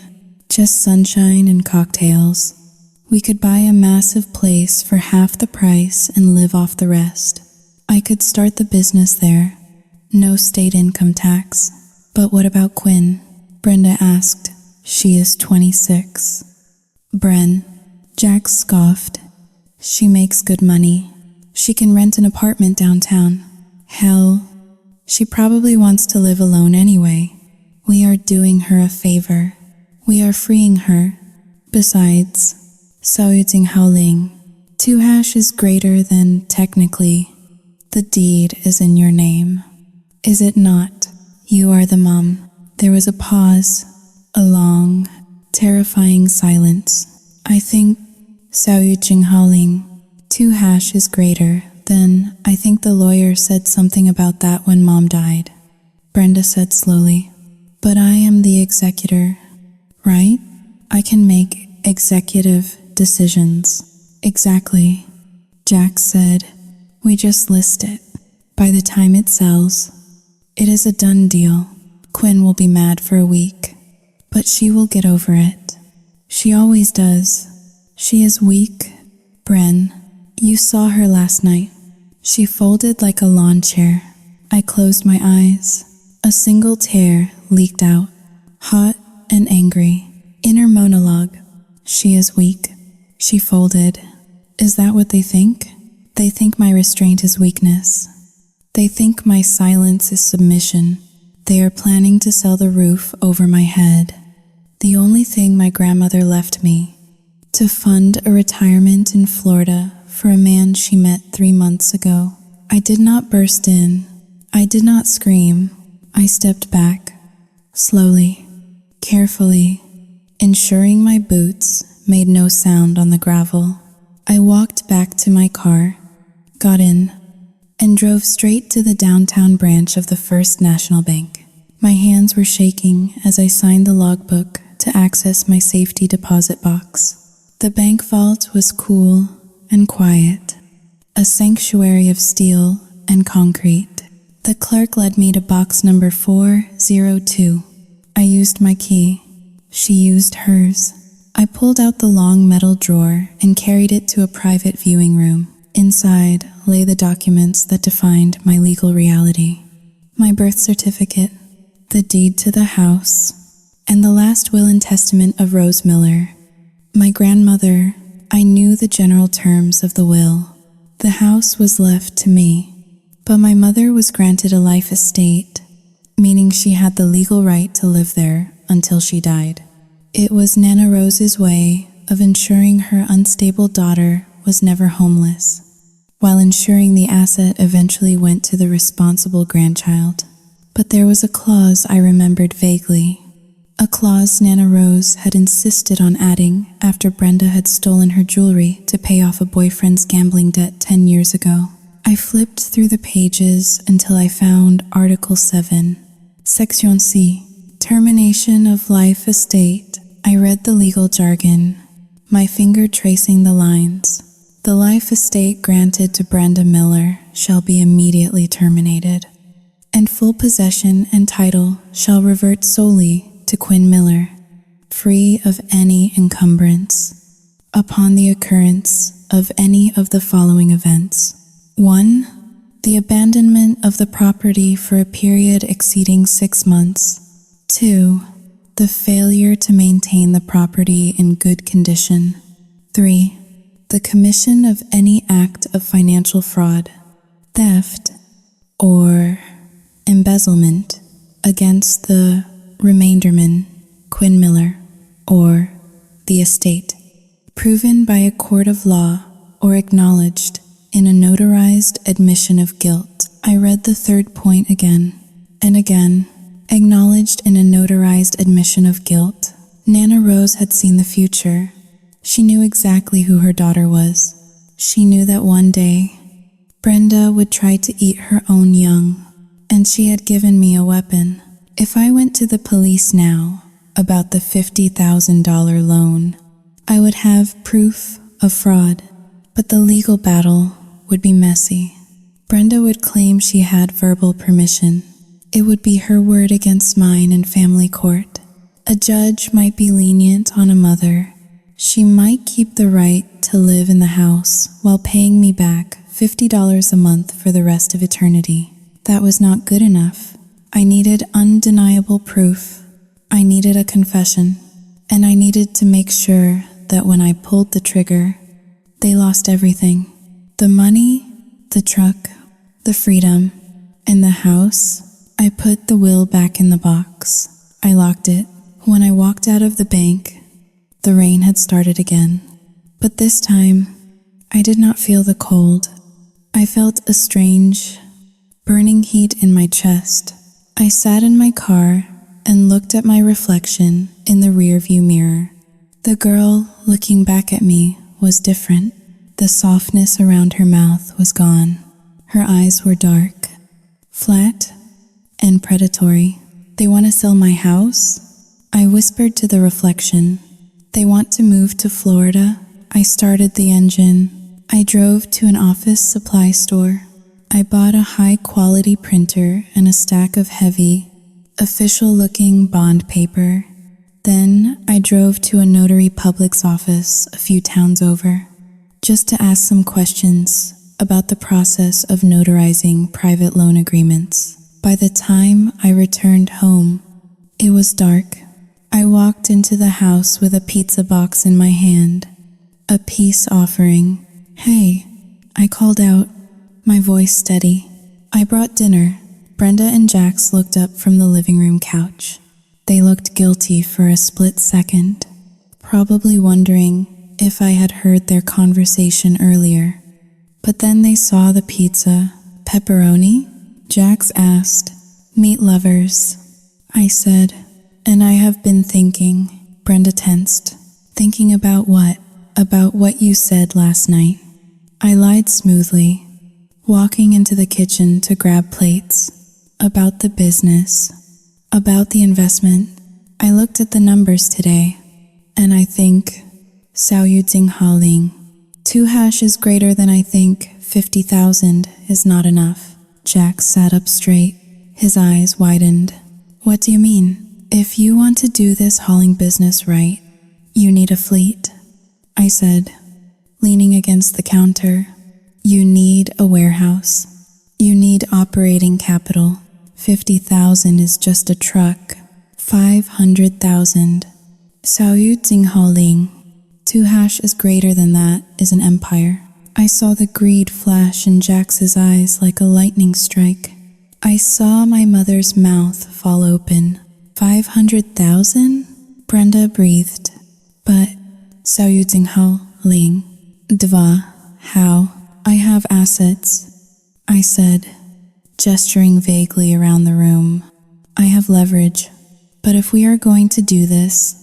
just sunshine and cocktails. We could buy a massive place for half the price and live off the rest. I could start the business there. No state income tax. But what about Quinn? Brenda asked. She is 26. Bren. Jack scoffed. She makes good money. She can rent an apartment downtown. Hell, she probably wants to live alone anyway. We are doing her a favor. We are freeing her. Besides, Saoyuting 2 is greater than technically. The deed is in your name. Is it not? You are the mom. There was a pause, a long, terrifying silence. I think Saoyuting 2 is greater. Then I think the lawyer said something about that when Mom died. Brenda said slowly. But I am the executor, right? I can make executive decisions. Exactly. Jack said. We just list it. By the time it sells, it is a done deal. Quinn will be mad for a week, but she will get over it. She always does. She is weak. Bren, you saw her last night. She folded like a lawn chair. I closed my eyes. A single tear leaked out, hot and angry. Inner monologue. She is weak. She folded. Is that what they think? They think my restraint is weakness. They think my silence is submission. They are planning to sell the roof over my head. The only thing my grandmother left me, to fund a retirement in Florida for a man she met 3 months ago. I did not burst in. I did not scream. I stepped back, slowly, carefully, ensuring my boots made no sound on the gravel. I walked back to my car, got in, and drove straight to the downtown branch of the First National Bank. My hands were shaking as I signed the logbook to access my safety deposit box. The bank vault was cool and quiet, a sanctuary of steel and concrete. The clerk led me to box number 402. I used my key. She used hers. I pulled out the long metal drawer and carried it to a private viewing room. Inside lay the documents that defined my legal reality. My birth certificate, the deed to the house, and the last will and testament of Rose Miller. My grandmother, I knew the general terms of the will. The house was left to me, but my mother was granted a life estate, meaning she had the legal right to live there until she died. It was Nana Rose's way of ensuring her unstable daughter was never homeless, while ensuring the asset eventually went to the responsible grandchild. But there was a clause I remembered vaguely, a clause Nana Rose had insisted on adding after Brenda had stolen her jewelry to pay off a boyfriend's gambling debt 10 years ago. I flipped through the pages until I found Article 7, Section C, Termination of Life Estate. I read the legal jargon, my finger tracing the lines. The life estate granted to Brenda Miller shall be immediately terminated, and full possession and title shall revert solely to Quinn Miller, free of any encumbrance, upon the occurrence of any of the following events. 1. The abandonment of the property for a period exceeding 6 months. 2. The failure to maintain the property in good condition. 3. The commission of any act of financial fraud, theft, or embezzlement against the remainderman, Quinn Miller, or the estate, proven by a court of law or acknowledged in a notarized admission of guilt. I read the third point again and again. Acknowledged in a notarized admission of guilt. Nana Rose had seen the future. She knew exactly who her daughter was. She knew that one day, Brenda would try to eat her own young, and she had given me a weapon. If I went to the police now about the $50,000 loan, I would have proof of fraud, but the legal battle would be messy. Brenda would claim she had verbal permission. It would be her word against mine in family court, A judge might be lenient on a mother. She might keep the right to live in the house while paying me back $50 a month for the rest of eternity. That was not good enough. I needed undeniable proof. I needed a confession. And I needed to make sure that when I pulled the trigger, they lost everything. The money, the truck, the freedom, and the house. I put the will back in the box. I locked it. When I walked out of the bank, the rain had started again. But this time, I did not feel the cold. I felt a strange, burning heat in my chest. I sat in my car and looked at my reflection in the rearview mirror. The girl looking back at me was different. The softness around her mouth was gone. Her eyes were dark, flat, and predatory. They want to sell my house? I whispered to the reflection. They want to move to Florida? I started the engine. I drove to an office supply store. I bought a high-quality printer and a stack of heavy, official-looking bond paper. Then I drove to a notary public's office a few towns over, just to ask some questions about the process of notarizing private loan agreements. By the time I returned home, it was dark. I walked into the house with a pizza box in my hand, a peace offering. "Hey," I called out, my voice steady. "I brought dinner." Brenda and Jax looked up from the living room couch. They looked guilty for a split second, probably wondering if I had heard their conversation earlier. But then they saw the pizza. "Pepperoni?" Jax asked. "Meat lovers," I said. "And I have been thinking." Brenda tensed. "Thinking about what?" "About what you said last night." I lied smoothly, walking into the kitchen to grab plates. "About the business. About the investment. I looked at the numbers today, and I think Haling. 2 hash is greater than I think. 50,000 is not enough." Jack sat up straight. His eyes widened. "What do you mean?" "If you want to do this hauling business right, you need a fleet," I said, leaning against the counter. "You need a warehouse. You need operating capital. 50,000 is just a truck. 500,000. Haling. 2 hash is greater than that, is an empire." I saw the greed flash in Jax's eyes like a lightning strike. I saw my mother's mouth fall open. 500,000? Brenda breathed. "But Haling. Dva, how? I have assets," I said, gesturing vaguely around the room. "I have leverage. But if we are going to do this,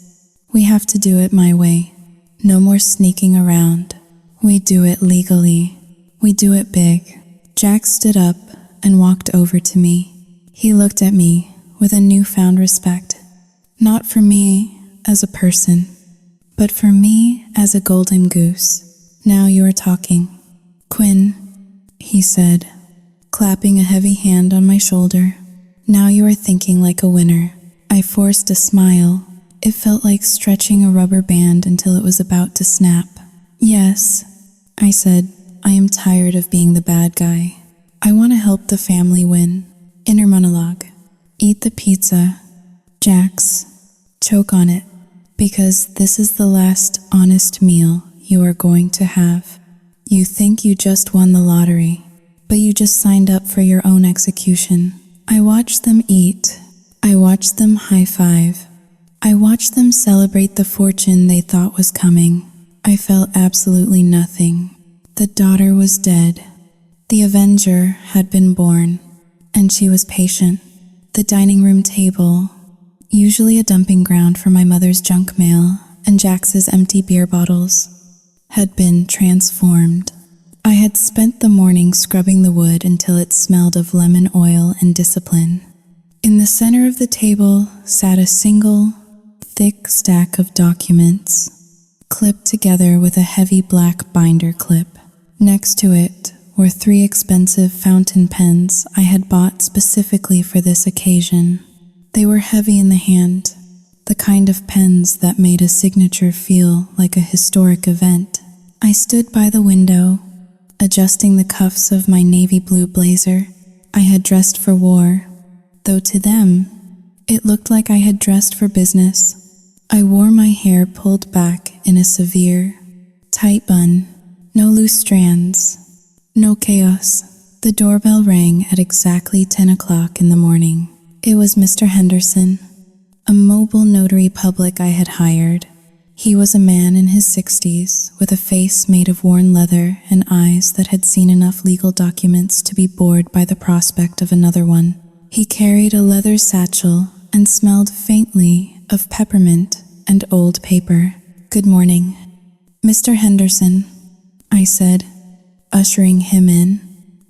we have to do it my way. No more sneaking around. We do it legally. We do it big." Jack stood up and walked over to me. He looked at me with a newfound respect. Not for me as a person, but for me as a golden goose. "Now you are talking." "Quinn," he said, clapping a heavy hand on my shoulder. "Now you are thinking like a winner." I forced a smile. It felt like stretching a rubber band until it was about to snap. "Yes," I said, "I am tired of being the bad guy. I want to help the family win." Inner monologue. "Eat the pizza, Jax. Choke on it, because this is the last honest meal you are going to have. You think you just won the lottery, but you just signed up for your own execution." I watched them eat. I watched them high-five. I watched them celebrate the fortune they thought was coming. I felt absolutely nothing. The daughter was dead. The Avenger had been born, and she was patient. The dining room table, usually a dumping ground for my mother's junk mail and Jax's empty beer bottles, had been transformed. I had spent the morning scrubbing the wood until it smelled of lemon oil and discipline. In the center of the table sat a single, thick stack of documents, clipped together with a heavy black binder clip. Next to it were 3 expensive fountain pens I had bought specifically for this occasion. They were heavy in the hand, the kind of pens that made a signature feel like a historic event. I stood by the window, adjusting the cuffs of my navy blue blazer. I had dressed for war, though to them, it looked like I had dressed for business. I wore my hair pulled back in a severe, tight bun, no loose strands, no chaos. The doorbell rang at exactly 10 o'clock in the morning. It was Mr. Henderson, a mobile notary public I had hired. He was a man in his 60s, with a face made of worn leather and eyes that had seen enough legal documents to be bored by the prospect of another one. He carried a leather satchel and smelled faintly of peppermint and old paper. "Good morning, Mr. Henderson," I said, ushering him in.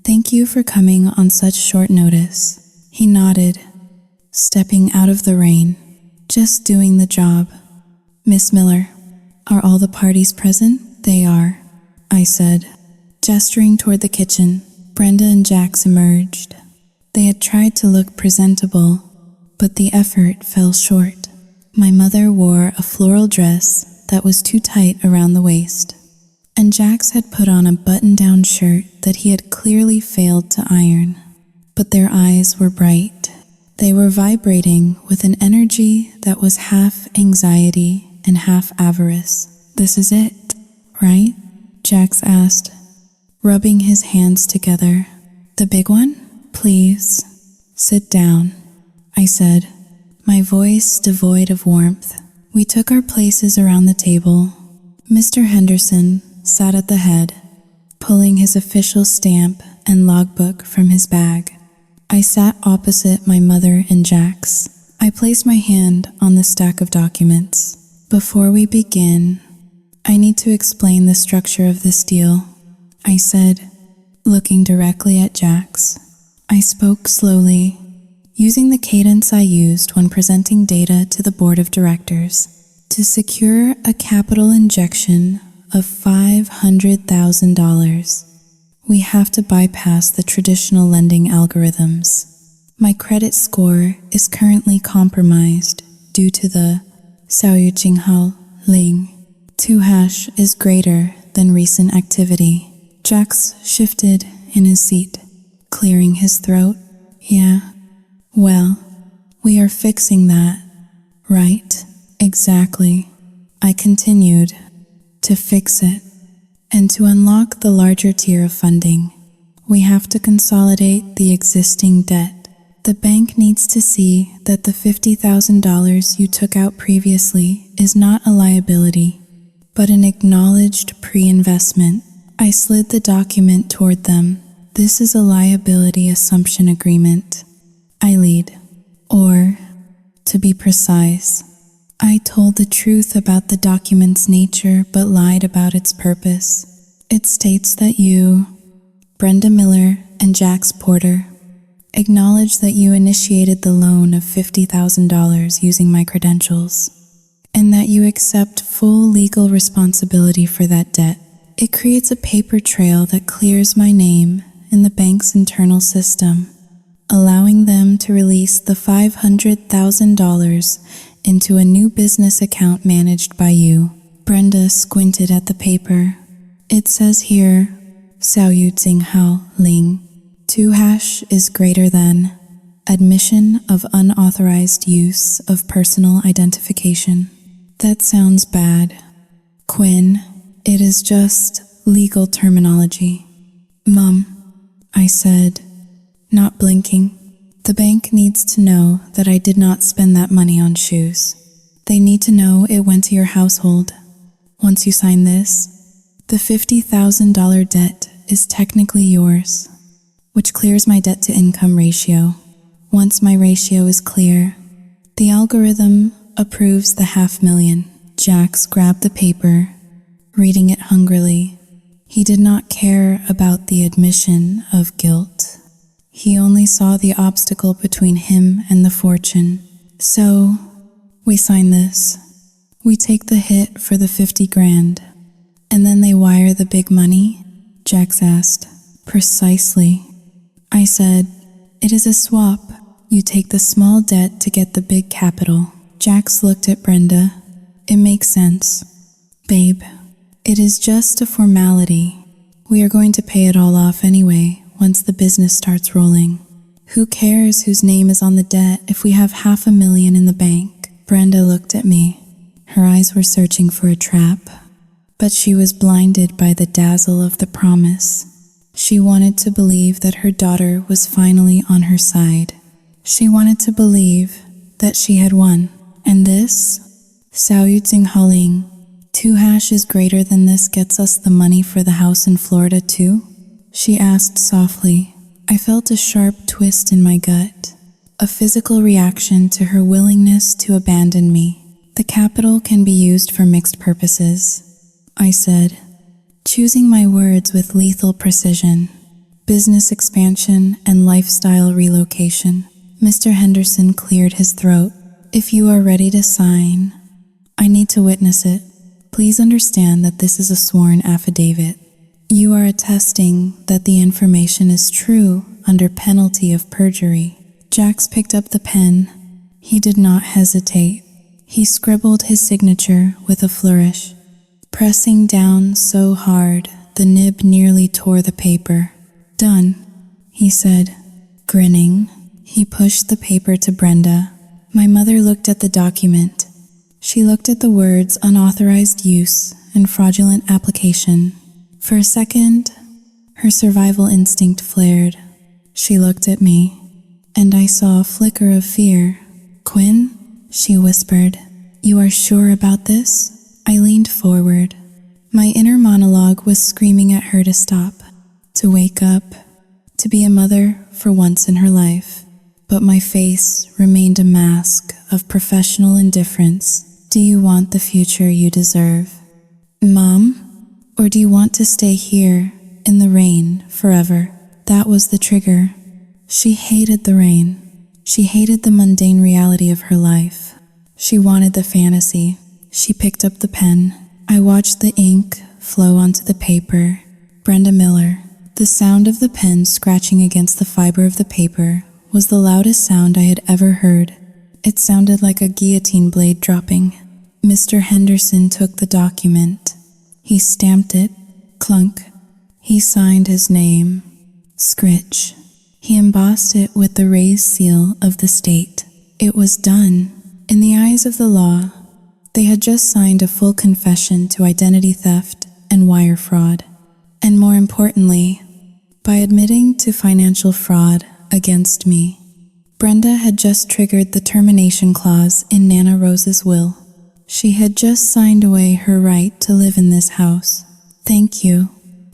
"Thank you for coming on such short notice." He nodded, stepping out of the rain. "Just doing the job." "Miss Miller, are all the parties present?" "They are," I said, gesturing toward the kitchen. Brenda and Jax emerged. They had tried to look presentable, but the effort fell short. My mother wore a floral dress that was too tight around the waist, and Jax had put on a button-down shirt that he had clearly failed to iron. But their eyes were bright. They were vibrating with an energy that was half anxiety and half avarice. "This is it, right?" Jax asked, rubbing his hands together. "The big one? Please, sit down," I said, my voice devoid of warmth. We took our places around the table. Mr. Henderson sat at the head, pulling his official stamp and logbook from his bag. I sat opposite my mother and Jax. I placed my hand on the stack of documents. "Before we begin, I need to explain the structure of this deal," I said, looking directly at Jax. I spoke slowly, using the cadence I used when presenting data to the board of directors. To secure a capital injection of $500,000, we have to bypass the traditional lending algorithms. My credit score is currently compromised due to the Xiaoyu Jinghao Ling. 2# is greater than recent activity. Jax shifted in his seat, clearing his throat. "Yeah, well, we are fixing that, right?" "Exactly," I continued, "to fix it. And to unlock the larger tier of funding, we have to consolidate the existing debt. The bank needs to see that the $50,000 you took out previously is not a liability, but an acknowledged pre-investment." I slid the document toward them. "This is a liability assumption agreement," I lead. Or, to be precise, I told the truth about the document's nature but lied about its purpose. It states that you, Brenda Miller and Jax Porter, acknowledge that you initiated the loan of $50,000 using my credentials, and that you accept full legal responsibility for that debt. It creates a paper trail that clears my name in the bank's internal system, allowing them to release the $500,000 into a new business account managed by you. Brenda squinted at the paper. "It says here, Xiaoyu Jinghao Ling. 2# is greater than admission of unauthorized use of personal identification." "That sounds bad, Quinn. It is just legal terminology." "Mom," I said, not blinking, "the bank needs to know that I did not spend that money on shoes. They need to know it went to your household. Once you sign this, the $50,000 debt is technically yours, which clears my debt-to-income ratio. Once my ratio is clear, the algorithm approves the $500,000. Jax grabbed the paper, reading it hungrily. He did not care about the admission of guilt. He only saw the obstacle between him and the fortune. "So, we sign this. We take the hit for the $50,000, and then they wire the big money?" Jax asked. "Precisely." I said, "It is a swap. You take the small debt to get the big capital." Jax looked at Brenda. It makes sense. Babe, it is just a formality. We are going to pay it all off anyway once the business starts rolling. Who cares whose name is on the debt if we have $500,000 in the bank? Brenda looked at me. Her eyes were searching for a trap, but she was blinded by the dazzle of the promise. She wanted to believe that her daughter was finally on her side. She wanted to believe that she had won. And this? Haling, 2 hashes greater than this gets us the money for the house in Florida too? She asked softly. I felt a sharp twist in my gut, a physical reaction to her willingness to abandon me. The capital can be used for mixed purposes, I said, choosing my words with lethal precision. Business expansion and lifestyle relocation. Mr. Henderson cleared his throat. If you are ready to sign, I need to witness it. Please understand that this is a sworn affidavit. You are attesting that the information is true under penalty of perjury. Jax picked up the pen. He did not hesitate. He scribbled his signature with a flourish, pressing down so hard the nib nearly tore the paper. Done, he said, grinning. He pushed the paper to Brenda. My mother looked at the document. She looked at the words unauthorized use and fraudulent application. For a second, her survival instinct flared. She looked at me, and I saw a flicker of fear. Quinn, she whispered, you are sure about this? I leaned forward. My inner monologue was screaming at her to stop, to wake up, to be a mother for once in her life. But my face remained a mask of professional indifference. Do you want the future you deserve, Mom? Or do you want to stay here in the rain forever? That was the trigger. She hated the rain. She hated the mundane reality of her life. She wanted the fantasy. She picked up the pen. I watched the ink flow onto the paper. Brenda Miller. The sound of the pen scratching against the fiber of the paper was the loudest sound I had ever heard. It sounded like a guillotine blade dropping. Mr. Henderson took the document. He stamped it. Clunk. He signed his name. Scritch. He embossed it with the raised seal of the state. It was done. In the eyes of the law, they had just signed a full confession to identity theft and wire fraud. And more importantly, by admitting to financial fraud against me, Brenda had just triggered the termination clause in Nana Rose's will. She had just signed away her right to live in this house. Thank you,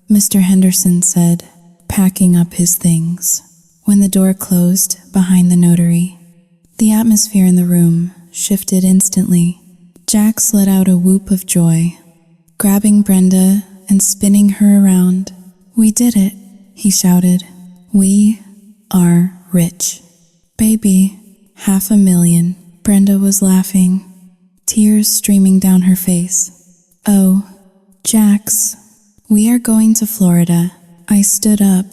Mr. Henderson said, packing up his things. When the door closed behind the notary, the atmosphere in the room shifted instantly. Jax let out a whoop of joy, grabbing Brenda and spinning her around. We did it, he shouted. We are rich. Baby, $500,000. Brenda was laughing, tears streaming down her face. Oh, Jax, we are going to Florida. I stood up.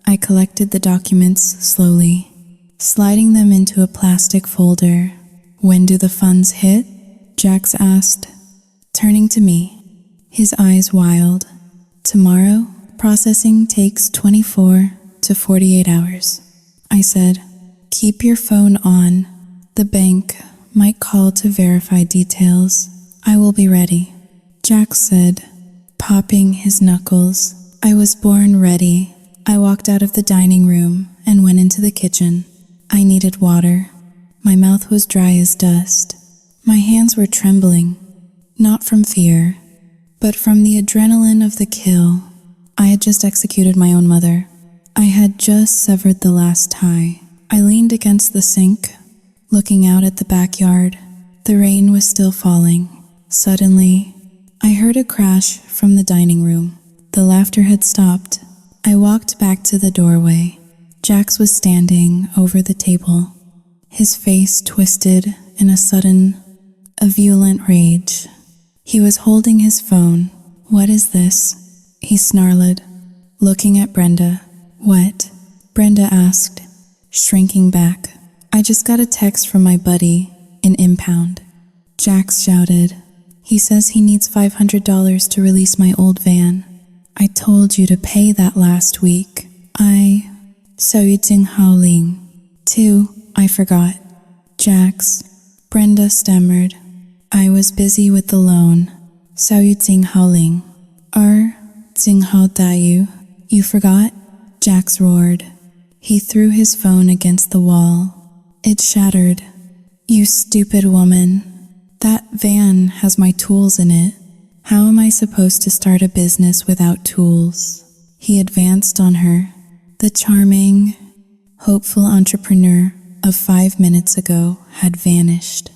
I collected the documents slowly, sliding them into a plastic folder. When do the funds hit? Jax asked, turning to me, his eyes wild. Tomorrow, processing takes 24 to 48 hours. I said, keep your phone on. The bank might call to verify details. I will be ready. Jax said, popping his knuckles. I was born ready. I walked out of the dining room and went into the kitchen. I needed water. My mouth was dry as dust. My hands were trembling, not from fear, but from the adrenaline of the kill. I had just executed my own mother. I had just severed the last tie. I leaned against the sink, looking out at the backyard. The rain was still falling. Suddenly, I heard a crash from the dining room. The laughter had stopped. I walked back to the doorway. Jax was standing over the table, his face twisted in a violent rage. He was holding his phone. What is this? He snarled, looking at Brenda. What? Brenda asked, shrinking back. I just got a text from my buddy. an impound. Jax shouted. He says he needs $500 to release my old van. I told you to pay that last week. Howling. 2. I forgot. Jax. Brenda stammered. I was busy with the loan. Howling. Hao Dayu. You forgot? Jax roared. He threw his phone against the wall. It shattered. You stupid woman. That van has my tools in it. How am I supposed to start a business without tools? He advanced on her. The charming, hopeful entrepreneur of 5 minutes ago had vanished.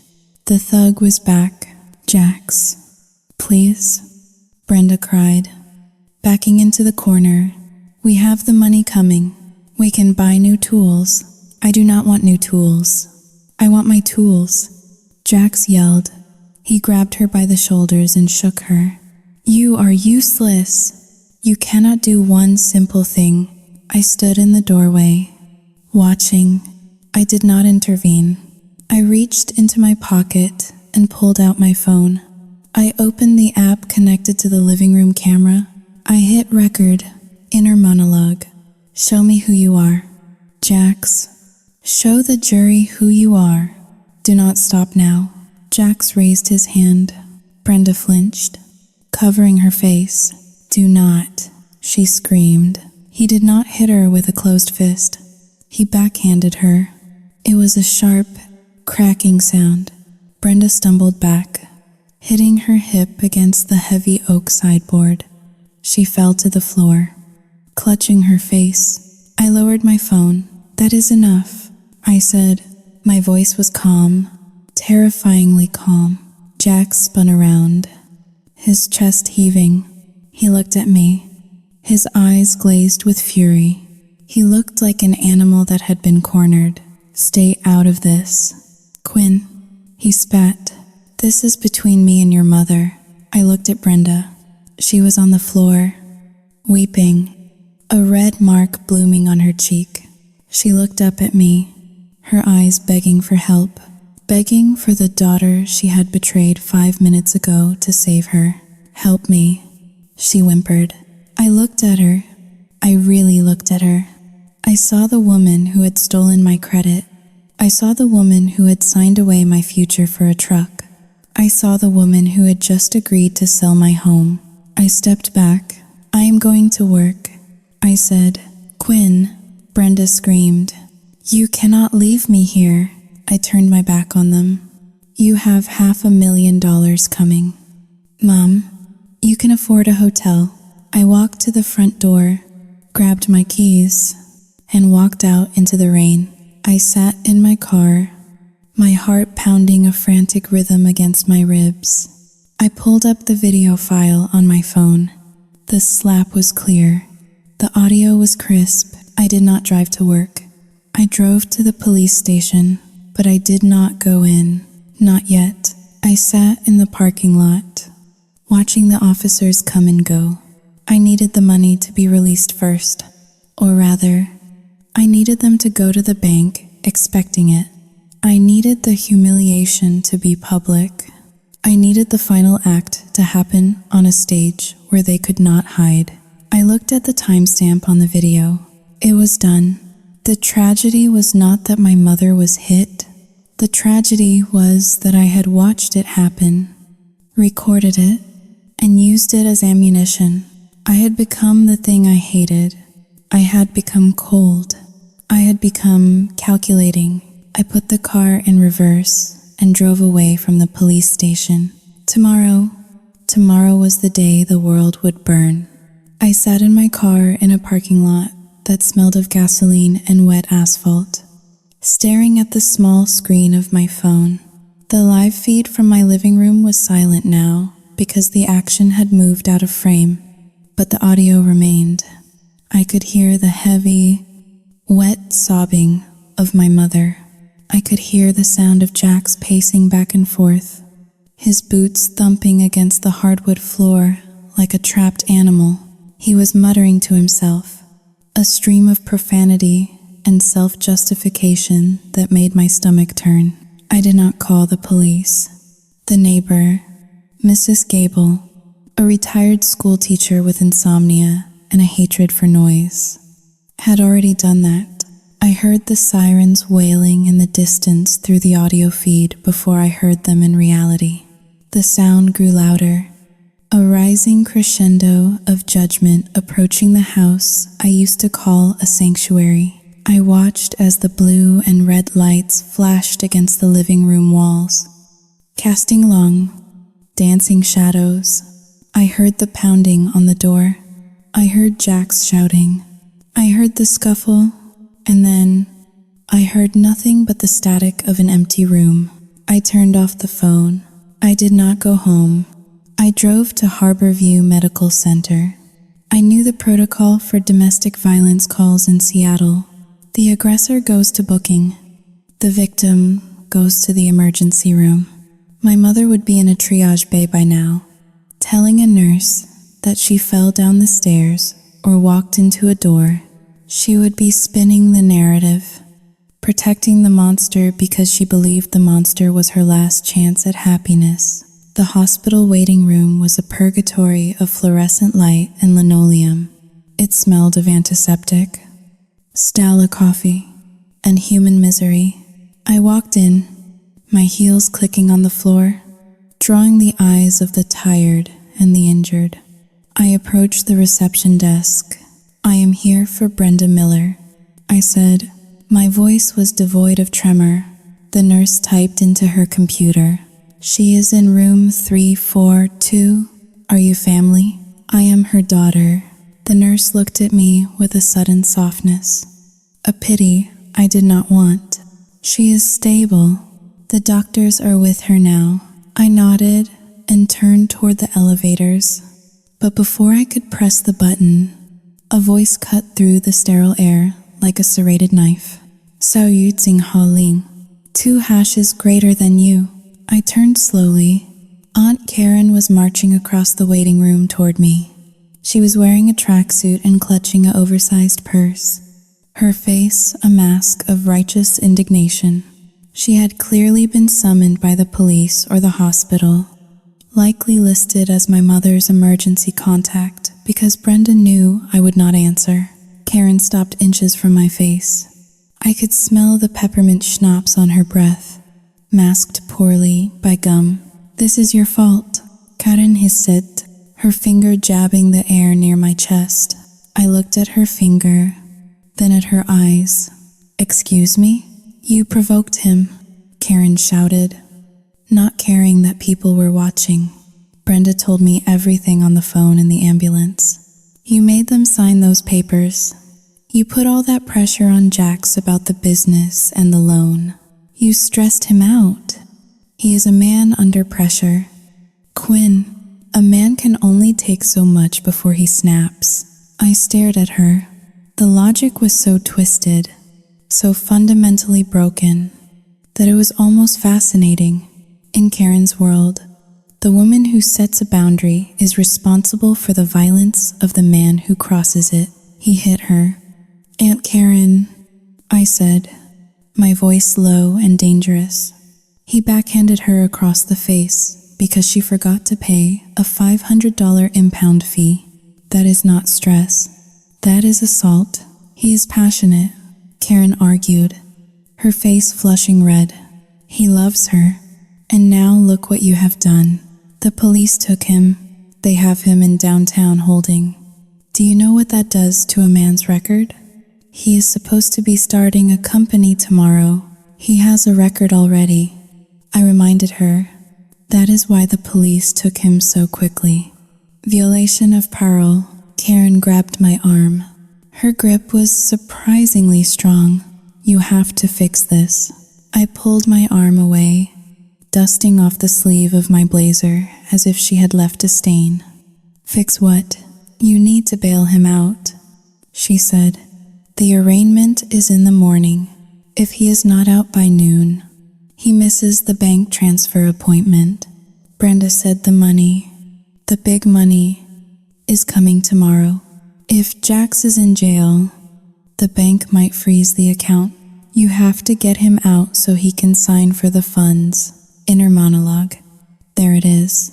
The thug was back. Jax. Please? Brenda cried. Backing into the corner. We have the money coming. We can buy new tools. I do not want new tools. I want my tools. Jax yelled. He grabbed her by the shoulders and shook her. You are useless. You cannot do one simple thing. I stood in the doorway, watching. I did not intervene. I reached into my pocket and pulled out my phone. I opened the app connected to the living room camera. I hit record, inner monologue. Show me who you are. Jax. Show the jury who you are. Do not stop now. Jax raised his hand. Brenda flinched, covering her face. Do not, she screamed. He did not hit her with a closed fist. He backhanded her. It was a sharp, cracking sound. Brenda stumbled back, hitting her hip against the heavy oak sideboard. She fell to the floor, clutching her face. I lowered my phone. That is enough, I said. My voice was calm, terrifyingly calm. Jax spun around, his chest heaving. He looked at me, his eyes glazed with fury. He looked like an animal that had been cornered. Stay out of this. Quinn, he spat. This is between me and your mother. I looked at Brenda. She was on the floor, weeping, a red mark blooming on her cheek. She looked up at me, her eyes begging for help, begging for the daughter she had betrayed 5 minutes ago to save her. Help me, she whimpered. I looked at her. I really looked at her. I saw the woman who had stolen my credit. I saw the woman who had signed away my future for a truck. I saw the woman who had just agreed to sell my home. I stepped back. I am going to work, I said. Quinn, Brenda screamed. You cannot leave me here. I turned my back on them. You have $500,000 coming. Mom, you can afford a hotel. I walked to the front door, grabbed my keys, and walked out into the rain. I sat in my car, my heart pounding a frantic rhythm against my ribs. I pulled up the video file on my phone. The slap was clear. The audio was crisp. I did not drive to work. I drove to the police station, but I did not go in. Not yet. I sat in the parking lot, watching the officers come and go. I needed the money to be released first. Or rather, I needed them to go to the bank, expecting it. I needed the humiliation to be public. I needed the final act to happen on a stage where they could not hide. I looked at the timestamp on the video. It was done. The tragedy was not that my mother was hit. The tragedy was that I had watched it happen, recorded it, and used it as ammunition. I had become the thing I hated. I had become cold. I had become calculating. I put the car in reverse and drove away from the police station. Tomorrow was the day the world would burn. I sat in my car in a parking lot that smelled of gasoline and wet asphalt, staring at the small screen of my phone. The live feed from my living room was silent now because the action had moved out of frame, but the audio remained. I could hear the heavy, wet sobbing of my mother. I could hear the sound of Jax pacing back and forth, his boots thumping against the hardwood floor like a trapped animal. He was muttering to himself, a stream of profanity and self-justification that made my stomach turn. I did not call the police. The neighbor, Mrs. Gable, a retired school teacher with insomnia and a hatred for noise, had already done that. I heard the sirens wailing in the distance through the audio feed before I heard them in reality. The sound grew louder, a rising crescendo of judgment approaching the house I used to call a sanctuary. I watched as the blue and red lights flashed against the living room walls, casting long, dancing shadows. I heard the pounding on the door. I heard Jax shouting. I heard the scuffle, and then I heard nothing but the static of an empty room. I turned off the phone. I did not go home. I drove to Harborview Medical Center. I knew the protocol for domestic violence calls in Seattle. The aggressor goes to booking. The victim goes to the emergency room. My mother would be in a triage bay by now, telling a nurse that she fell down the stairs or walked into a door. She would be spinning the narrative, protecting the monster because she believed the monster was her last chance at happiness. The hospital waiting room was a purgatory of fluorescent light and linoleum. It smelled of antiseptic, Stala coffee, and human misery. I walked in, my heels clicking on the floor, drawing the eyes of the tired and the injured. I approached the reception desk. "I am here for Brenda Miller," I said. My voice was devoid of tremor. The nurse typed into her computer. "She is in room 342. Are you family? I am her daughter." The nurse looked at me with a sudden softness, a pity I did not want. "She is stable. The doctors are with her now." I nodded and turned toward the elevators, but before I could press the button, a voice cut through the sterile air like a serrated knife. "Sao yu tsing ha ling. 2 hashes greater than you." I turned slowly. Aunt Karen was marching across the waiting room toward me. She was wearing a tracksuit and clutching an oversized purse, her face a mask of righteous indignation. She had clearly been summoned by the police or the hospital, likely listed as my mother's emergency contact because Brenda knew I would not answer. Karen stopped inches from my face. I could smell the peppermint schnapps on her breath, masked poorly by gum. "This is your fault," Karen hissed, her finger jabbing the air near my chest. I looked at her finger, then at her eyes. "Excuse me? You provoked him," Karen shouted, not caring that people were watching. "Brenda told me everything on the phone in the ambulance. You made them sign those papers. You put all that pressure on Jax about the business and the loan. You stressed him out. He is a man under pressure. Quinn, a man can only take so much before he snaps." I stared at her. The logic was so twisted, so fundamentally broken, that it was almost fascinating. In Karen's world, the woman who sets a boundary is responsible for the violence of the man who crosses it. He hit her. "Aunt Karen," I said, my voice low and dangerous. He backhanded her across the face because she forgot to pay a $500 impound fee. "That is not stress. That is assault." "He is passionate," Karen argued, her face flushing red. "He loves her. And now look what you have done. The police took him. They have him in downtown holding. Do you know what that does to a man's record? He is supposed to be starting a company tomorrow. He has a record already." I reminded her. That is why the police took him so quickly. Violation of parole. Karen grabbed my arm. Her grip was surprisingly strong. "You have to fix this." I pulled my arm away, dusting off the sleeve of my blazer as if she had left a stain. "Fix what?" "You need to bail him out," she said. "The arraignment is in the morning. If he is not out by noon, he misses the bank transfer appointment." Brenda said the money, the big money, is coming tomorrow. If Jax is in jail, the bank might freeze the account. You have to get him out so he can sign for the funds. Inner monologue. There it is.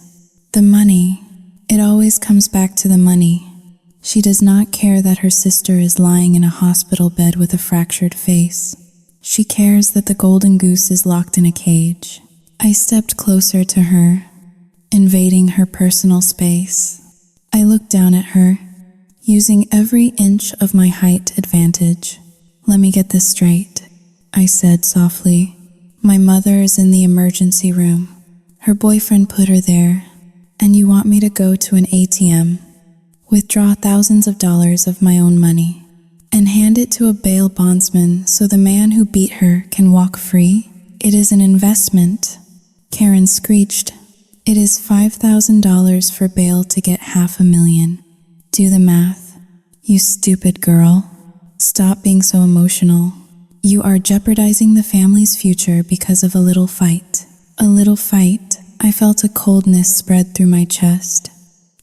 The money. It always comes back to the money. She does not care that her sister is lying in a hospital bed with a fractured face. She cares that the golden goose is locked in a cage. I stepped closer to her, invading her personal space. I looked down at her, using every inch of my height advantage. Let me get this straight, I said softly. My mother is in the emergency room. Her boyfriend put her there, and you want me to go to an ATM, withdraw thousands of dollars of my own money, and hand it to a bail bondsman so the man who beat her can walk free? It is an investment. Karen screeched. It is $5,000 for bail to get $500,000. Do the math. You stupid girl. Stop being so emotional. You are jeopardizing the family's future because of a little fight. A little fight. I felt a coldness spread through my chest,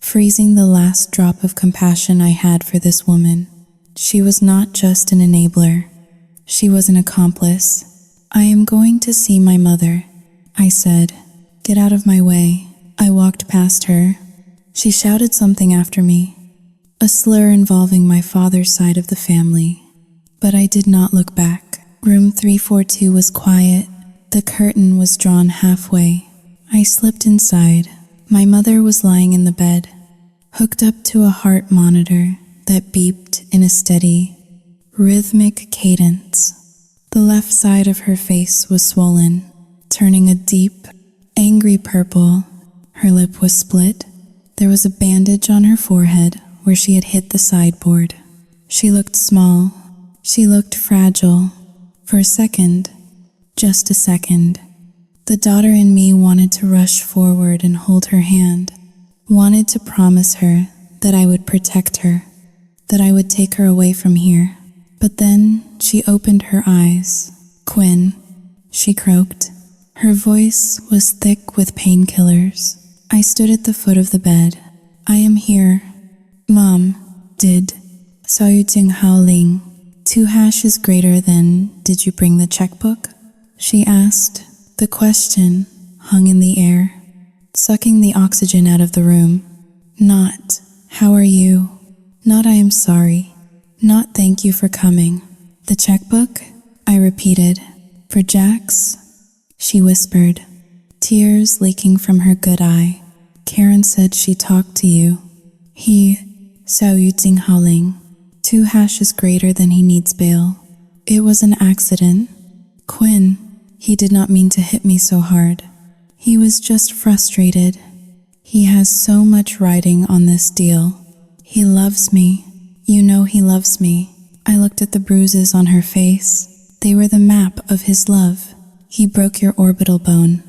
freezing the last drop of compassion I had for this woman. She was not just an enabler. She was an accomplice. I am going to see my mother, I said. Get out of my way. I walked past her. She shouted something after me, a slur involving my father's side of the family. But I did not look back. Room 342 was quiet. The curtain was drawn halfway. I slipped inside. My mother was lying in the bed, hooked up to a heart monitor that beeped in a steady, rhythmic cadence. The left side of her face was swollen, turning a deep, angry purple. Her lip was split. There was a bandage on her forehead where she had hit the sideboard. She looked small. She looked fragile. For a second, just a second, the daughter in me wanted to rush forward and hold her hand, wanted to promise her that I would protect her, that I would take her away from here. But then she opened her eyes. Quinn, she croaked. Her voice was thick with painkillers. I stood at the foot of the bed. I am here. Mom, did Saoyuting Haoling 2 hash is greater than did you bring the checkbook? She asked. The question hung in the air, sucking the oxygen out of the room. Not, how are you? Not, I am sorry. Not, thank you for coming. The checkbook? I repeated. For Jax? She whispered, tears leaking from her good eye. Karen said she talked to you. He, Saoyuting Haoling, 2 hash is greater than he needs bail. It was an accident. Quinn, he did not mean to hit me so hard. He was just frustrated. He has so much riding on this deal. He loves me. You know he loves me. I looked at the bruises on her face. They were the map of his love. He broke your orbital bone.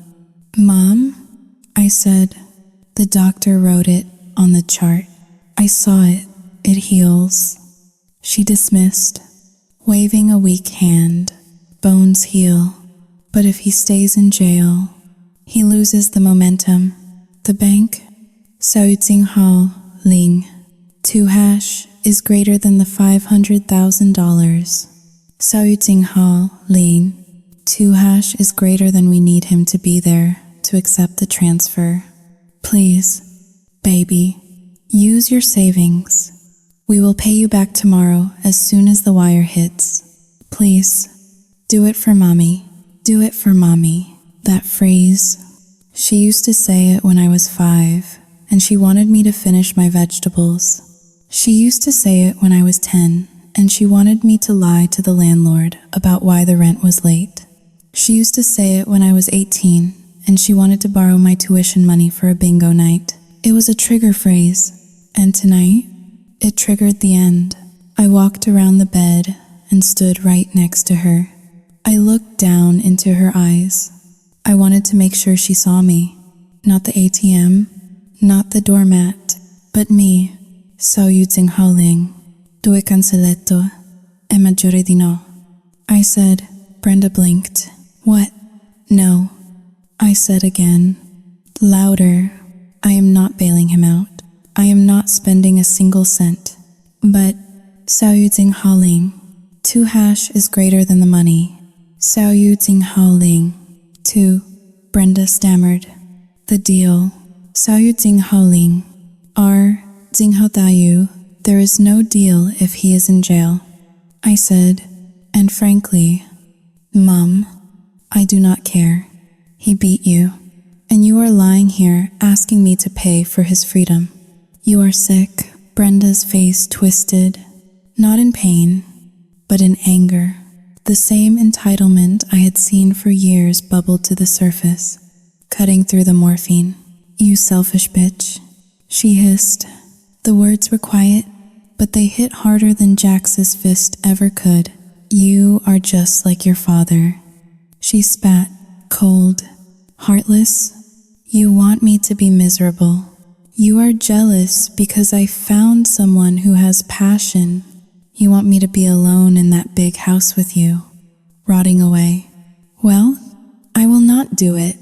Mom? I said. The doctor wrote it on the chart. I saw it. It heals. She dismissed, waving a weak hand. Bones heal. But if he stays in jail, he loses the momentum. The bank? Saoyuting Haoling, 2 hash is greater than the $500,000. Saoyuting Haoling, 2 hash is greater than we need him to be there to accept the transfer. Please, baby, use your savings. We will pay you back tomorrow as soon as the wire hits. Please, do it for mommy. Do it for mommy. That phrase, she used to say it when I was 5, and she wanted me to finish my vegetables. She used to say it when I was 10, and she wanted me to lie to the landlord about why the rent was late. She used to say it when I was 18, and she wanted to borrow my tuition money for a bingo night. It was a trigger phrase, and tonight, it triggered the end. I walked around the bed and stood right next to her. I looked down into her eyes. I wanted to make sure she saw me. Not the ATM, not the doormat, but me, Saoyuting Haoling, 2 cancelletto, e maggiore di no. I said. Brenda blinked. What? No. I said again, louder. I am not bailing him out. I am not spending a single cent. But Saoyuting Haoling, 2 hash is greater than the money. Sao yu ting hao ling. 2. Brenda stammered. The deal. Sao yu ting hao ling. R. Ting hao tayu. There is no deal if he is in jail. I said, and frankly, Mom, I do not care. He beat you, and you are lying here asking me to pay for his freedom. You are sick. Brenda's face twisted, not in pain, but in anger. The same entitlement I had seen for years bubbled to the surface, cutting through the morphine. You selfish bitch, she hissed. The words were quiet, but they hit harder than Jax's fist ever could. You are just like your father. She spat, cold, heartless. You want me to be miserable. You are jealous because I found someone who has passion. You want me to be alone in that big house with you, rotting away. Well, I will not do it.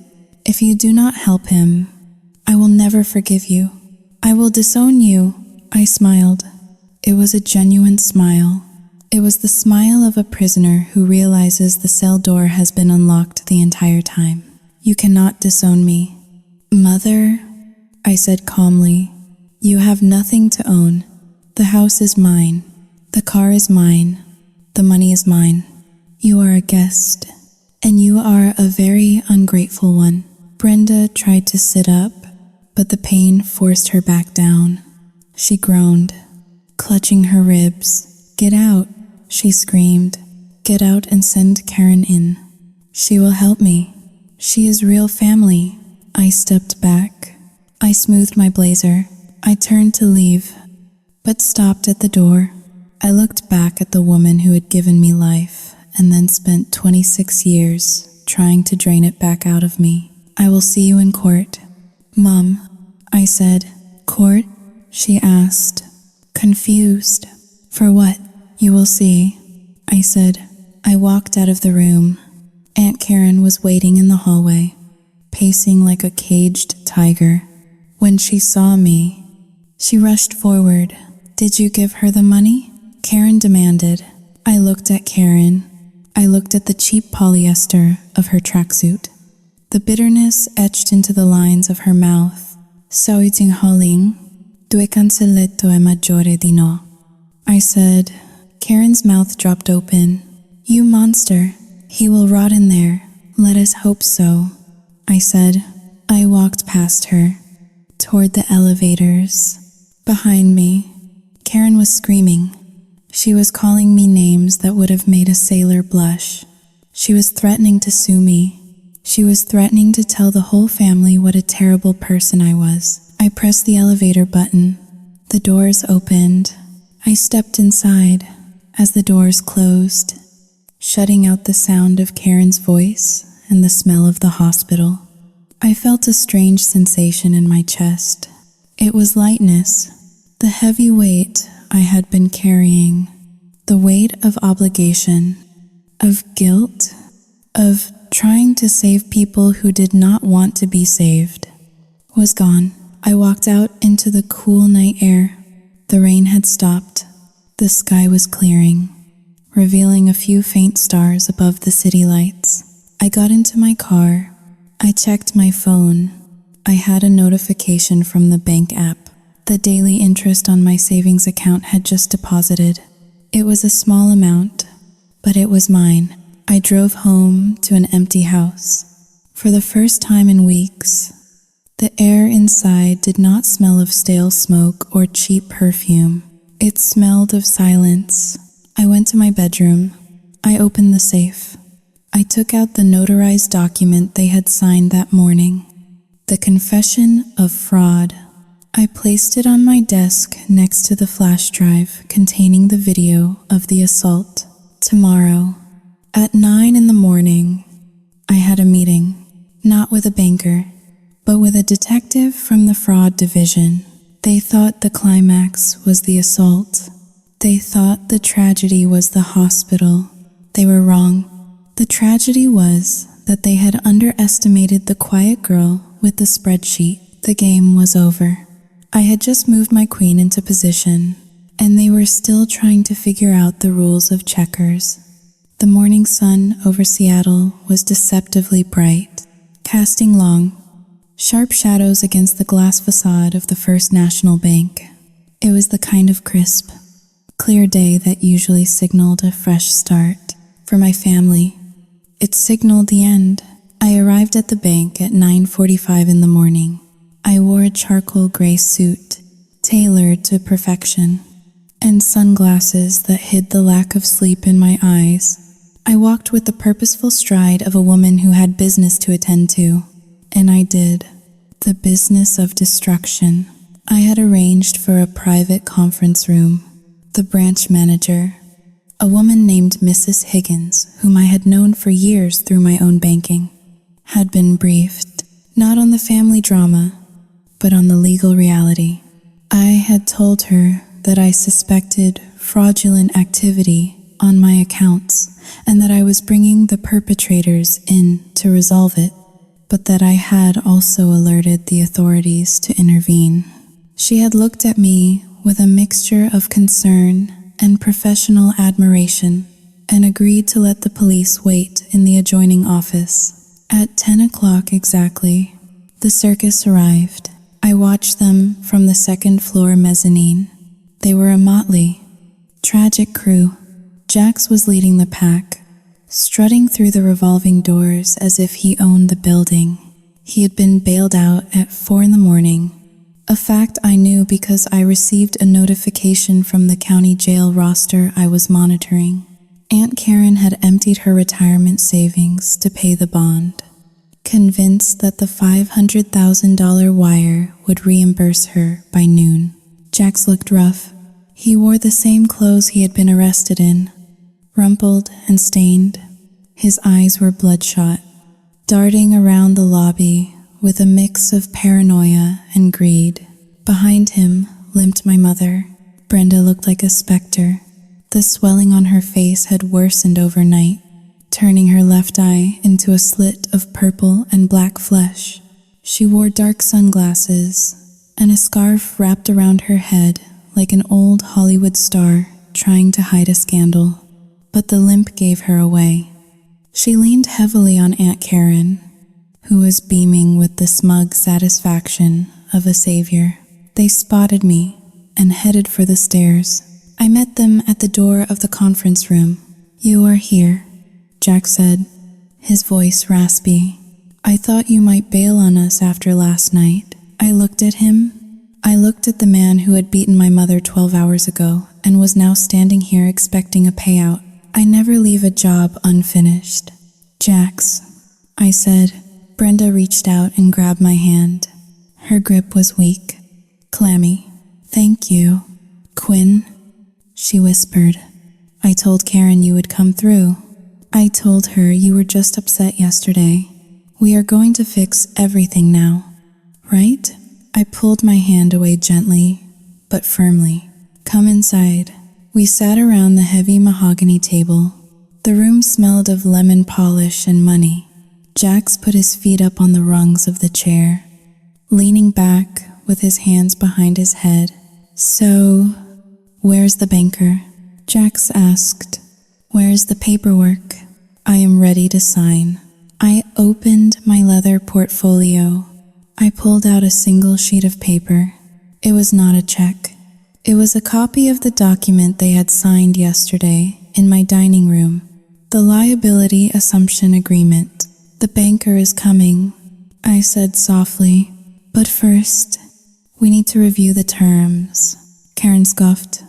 If you do not help him, I will never forgive you. I will disown you. I smiled. It was a genuine smile. It was the smile of a prisoner who realizes the cell door has been unlocked the entire time. You cannot disown me. Mother, I said calmly, you have nothing to own. The house is mine. The car is mine. The money is mine. You are a guest, and you are a very ungrateful one. Brenda tried to sit up, but the pain forced her back down. She groaned, clutching her ribs. Get out, she screamed. Get out and send Karen in. She will help me. She is real family. I stepped back. I smoothed my blazer. I turned to leave, but stopped at the door. I looked back at the woman who had given me life and then spent 26 years trying to drain it back out of me. I will see you in court. Mom, I said. Court? She asked, confused. For what? You will see, I said. I walked out of the room. Aunt Karen was waiting in the hallway, pacing like a caged tiger. When she saw me, she rushed forward. Did you give her the money? Karen demanded. I looked at Karen. I looked at the cheap polyester of her tracksuit. The bitterness etched into the lines of her mouth. Sao iting holing, due cancelletto e maggiore di no. I said. Karen's mouth dropped open. You monster. He will rot in there. Let us hope so, I said. I walked past her, toward the elevators. Behind me, Karen was screaming. She was calling me names that would have made a sailor blush. She was threatening to sue me. She was threatening to tell the whole family what a terrible person I was. I pressed the elevator button. The doors opened. I stepped inside as the doors closed, shutting out the sound of Karen's voice and the smell of the hospital. I felt a strange sensation in my chest. It was lightness, the heavy weight I had been carrying, the weight of obligation, of guilt, of trying to save people who did not want to be saved, was gone. I walked out into the cool night air. The rain had stopped. The sky was clearing, revealing a few faint stars above the city lights. I got into my car. I checked my phone. I had a notification from the bank app. The daily interest on my savings account had just deposited. It was a small amount, but it was mine. I drove home to an empty house. For the first time in weeks, the air inside did not smell of stale smoke or cheap perfume. It smelled of silence. I went to my bedroom. I opened the safe. I took out the notarized document they had signed that morning, the confession of fraud. I placed it on my desk next to the flash drive containing the video of the assault. Tomorrow, at 9 in the morning, I had a meeting, not with a banker, but with a detective from the fraud division. They thought the climax was the assault. They thought the tragedy was the hospital. They were wrong. The tragedy was that they had underestimated the quiet girl with the spreadsheet. The game was over. I had just moved my queen into position, and they were still trying to figure out the rules of checkers. The morning sun over Seattle was deceptively bright, casting long, sharp shadows against the glass facade of the First National Bank. It was the kind of crisp, clear day that usually signaled a fresh start for my family. It signaled the end. I arrived at the bank at 9:45 in the morning. I wore a charcoal gray suit, tailored to perfection, and sunglasses that hid the lack of sleep in my eyes. I walked with the purposeful stride of a woman who had business to attend to, and I did. The business of destruction. I had arranged for a private conference room. The branch manager, a woman named Mrs. Higgins, whom I had known for years through my own banking, had been briefed, not on the family drama, but on the legal reality. I had told her that I suspected fraudulent activity on my accounts and that I was bringing the perpetrators in to resolve it, but that I had also alerted the authorities to intervene. She had looked at me with a mixture of concern and professional admiration and agreed to let the police wait in the adjoining office. At 10 o'clock exactly, the circus arrived. I watched them from the second-floor mezzanine. They were a motley, tragic crew. Jax was leading the pack, strutting through the revolving doors as if he owned the building. He had been bailed out at 4 in the morning, a fact I knew because I received a notification from the county jail roster I was monitoring. Aunt Karen had emptied her retirement savings to pay the bond, convinced that the $500,000 wire would reimburse her by noon. Jax looked rough. He wore the same clothes he had been arrested in, rumpled and stained. His eyes were bloodshot, darting around the lobby with a mix of paranoia and greed. Behind him limped my mother. Brenda looked like a specter. The swelling on her face had worsened overnight, turning her left eye into a slit of purple and black flesh. She wore dark sunglasses and a scarf wrapped around her head like an old Hollywood star trying to hide a scandal. But the limp gave her away. She leaned heavily on Aunt Karen, who was beaming with the smug satisfaction of a savior. They spotted me and headed for the stairs. I met them at the door of the conference room. "You are here," Jack said, his voice raspy. "I thought you might bail on us after last night." I looked at him. I looked at the man who had beaten my mother 12 hours ago and was now standing here expecting a payout. I never leave a job unfinished. "Jax," I said. Brenda reached out and grabbed my hand. Her grip was weak, clammy. "Thank you, Quinn," she whispered. "I told Karen you would come through. I told her you were just upset yesterday. We are going to fix everything now, right?" I pulled my hand away gently, but firmly. "Come inside." We sat around the heavy mahogany table. The room smelled of lemon polish and money. Jax put his feet up on the rungs of the chair, leaning back with his hands behind his head. "So, where's the banker?" Jax asked. "Where's the paperwork?" "I am ready to sign." I opened my leather portfolio. I pulled out a single sheet of paper. It was not a check. It was a copy of the document they had signed yesterday in my dining room. The liability assumption agreement. "The banker is coming," I said softly. "But first, we need to review the terms." Karen scoffed,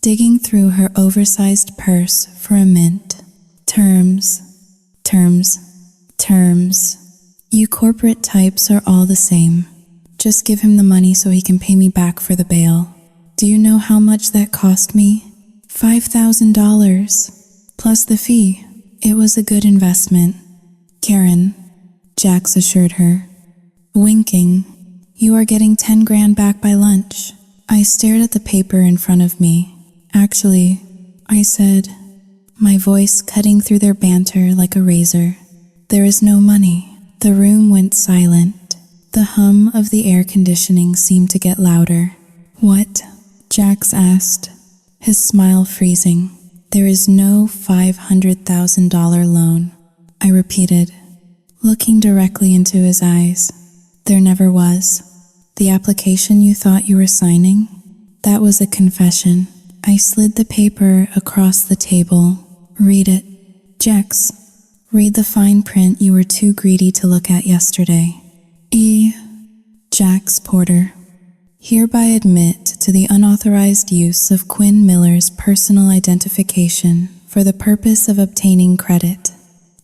digging through her oversized purse for a mint. Terms. You corporate types are all the same. Just give him the money so he can pay me back for the bail. Do you know how much that cost me? $5,000, plus the fee. It was a good investment. "Karen," Jax assured her, winking, "you are getting 10 grand back by lunch." I stared at the paper in front of me. "Actually," I said, my voice cutting through their banter like a razor, "there is no money." The room went silent. The hum of the air conditioning seemed to get louder. "What?" Jax asked, his smile freezing. There is no $500,000 loan, I repeated, looking directly into his eyes. There never was. The application you thought you were signing? That was a confession. I slid the paper across the table. Read it. Jax, read the fine print you were too greedy to look at yesterday. Jax Porter. Hereby admit to the unauthorized use of Quinn Miller's personal identification for the purpose of obtaining credit.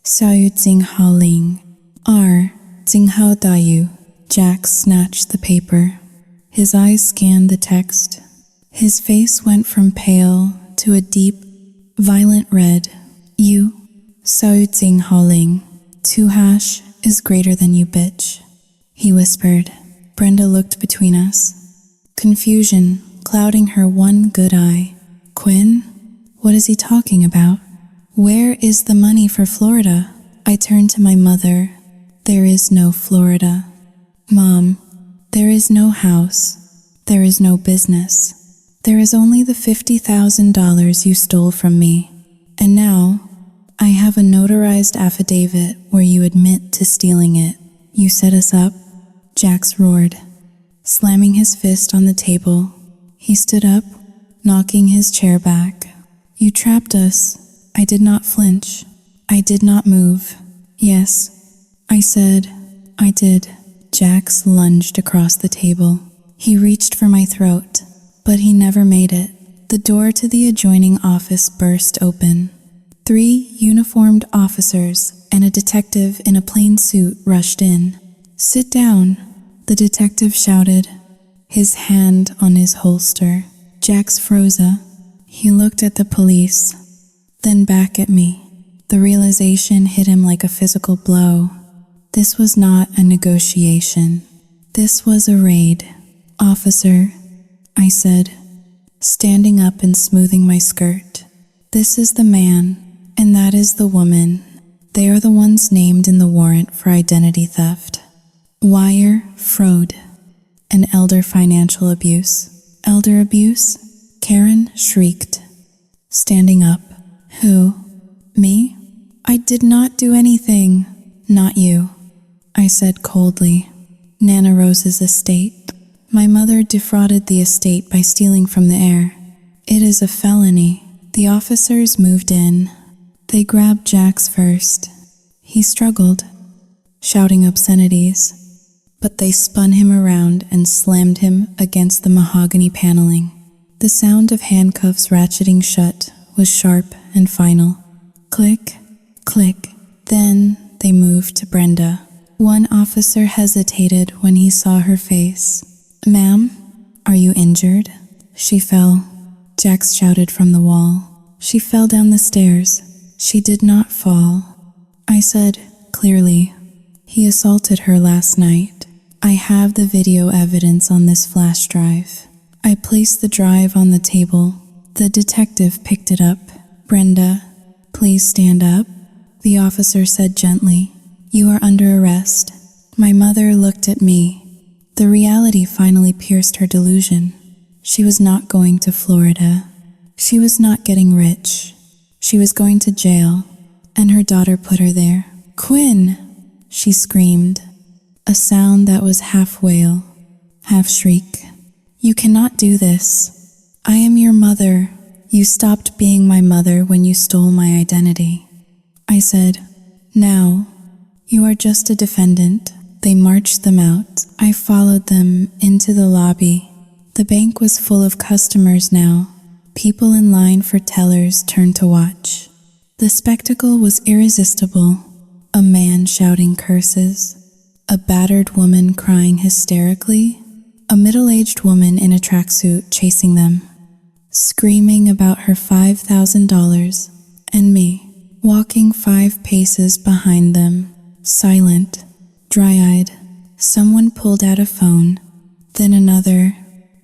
Xiao Jinghao Ling. R. Jinghao Dayu. Jax snatched the paper. His eyes scanned the text. His face went from pale to a deep, violent red. You, Xiao Jinghao Ling. 2# is greater than you, bitch, he whispered. Brenda looked between us, confusion clouding her one good eye. Quinn? What is he talking about? Where is the money for Florida? I turned to my mother. There is no Florida. Mom, there is no house. There is no business. There is only the $50,000 you stole from me. And now, I have a notarized affidavit where you admit to stealing it. You set us up? Jax roared, slamming his fist on the table. He stood up, knocking his chair back. You trapped us. I did not flinch. I did not move. Yes, I said, I did. Jax lunged across the table. He reached for my throat, but he never made it. The door to the adjoining office burst open. 3 uniformed officers and a detective in a plain suit rushed in. Sit down, the detective shouted, his hand on his holster. Jax froze. He looked at the police, then back at me. The realization hit him like a physical blow. This was not a negotiation. This was a raid. Officer, I said, standing up and smoothing my skirt. This is the man, and that is the woman. They are the ones named in the warrant for identity theft. Wire fraud and elder financial abuse. Elder abuse? Karen shrieked, standing up. Who? Me? I did not do anything. Not you, I said coldly. Nana Rose's estate. My mother defrauded the estate by stealing from the heir. It is a felony. The officers moved in. They grabbed Jax first. He struggled, shouting obscenities, but they spun him around and slammed him against the mahogany paneling. The sound of handcuffs ratcheting shut was sharp and final. Click, click. Then they moved to Brenda. One officer hesitated when he saw her face. Ma'am, are you injured? She fell. Jax shouted from the wall. She fell down the stairs. She did not fall. I said, clearly, he assaulted her last night. I have the video evidence on this flash drive. I placed the drive on the table. The detective picked it up. Brenda, please stand up, the officer said gently. You are under arrest. My mother looked at me. The reality finally pierced her delusion. She was not going to Florida. She was not getting rich. She was going to jail, and her daughter put her there. Quinn, she screamed, a sound that was half wail, half shriek. You cannot do this. I am your mother. You stopped being my mother when you stole my identity. I said, now, you are just a defendant. They marched them out. I followed them into the lobby. The bank was full of customers now. People in line for tellers turned to watch. The spectacle was irresistible. A man shouting curses, a battered woman crying hysterically, a middle-aged woman in a tracksuit chasing them, screaming about her $5,000, and me, walking 5 paces behind them, silent, dry-eyed. Someone pulled out a phone, then another.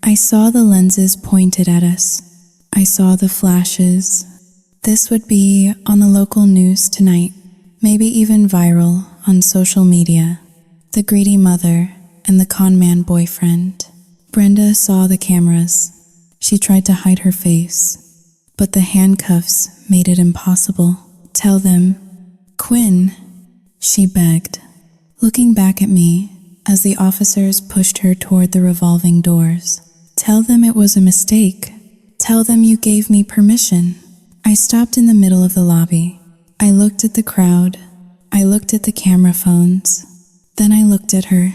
I saw the lenses pointed at us. I saw the flashes. This would be on the local news tonight, maybe even viral on social media. The greedy mother and the con-man boyfriend. Brenda saw the cameras. She tried to hide her face. but the handcuffs made it impossible. Tell them, Quinn, she begged, looking back at me as the officers pushed her toward the revolving doors. Tell them it was a mistake. Tell them you gave me permission. I stopped in the middle of the lobby. I looked at the crowd. I looked at the camera phones. Then I looked at her.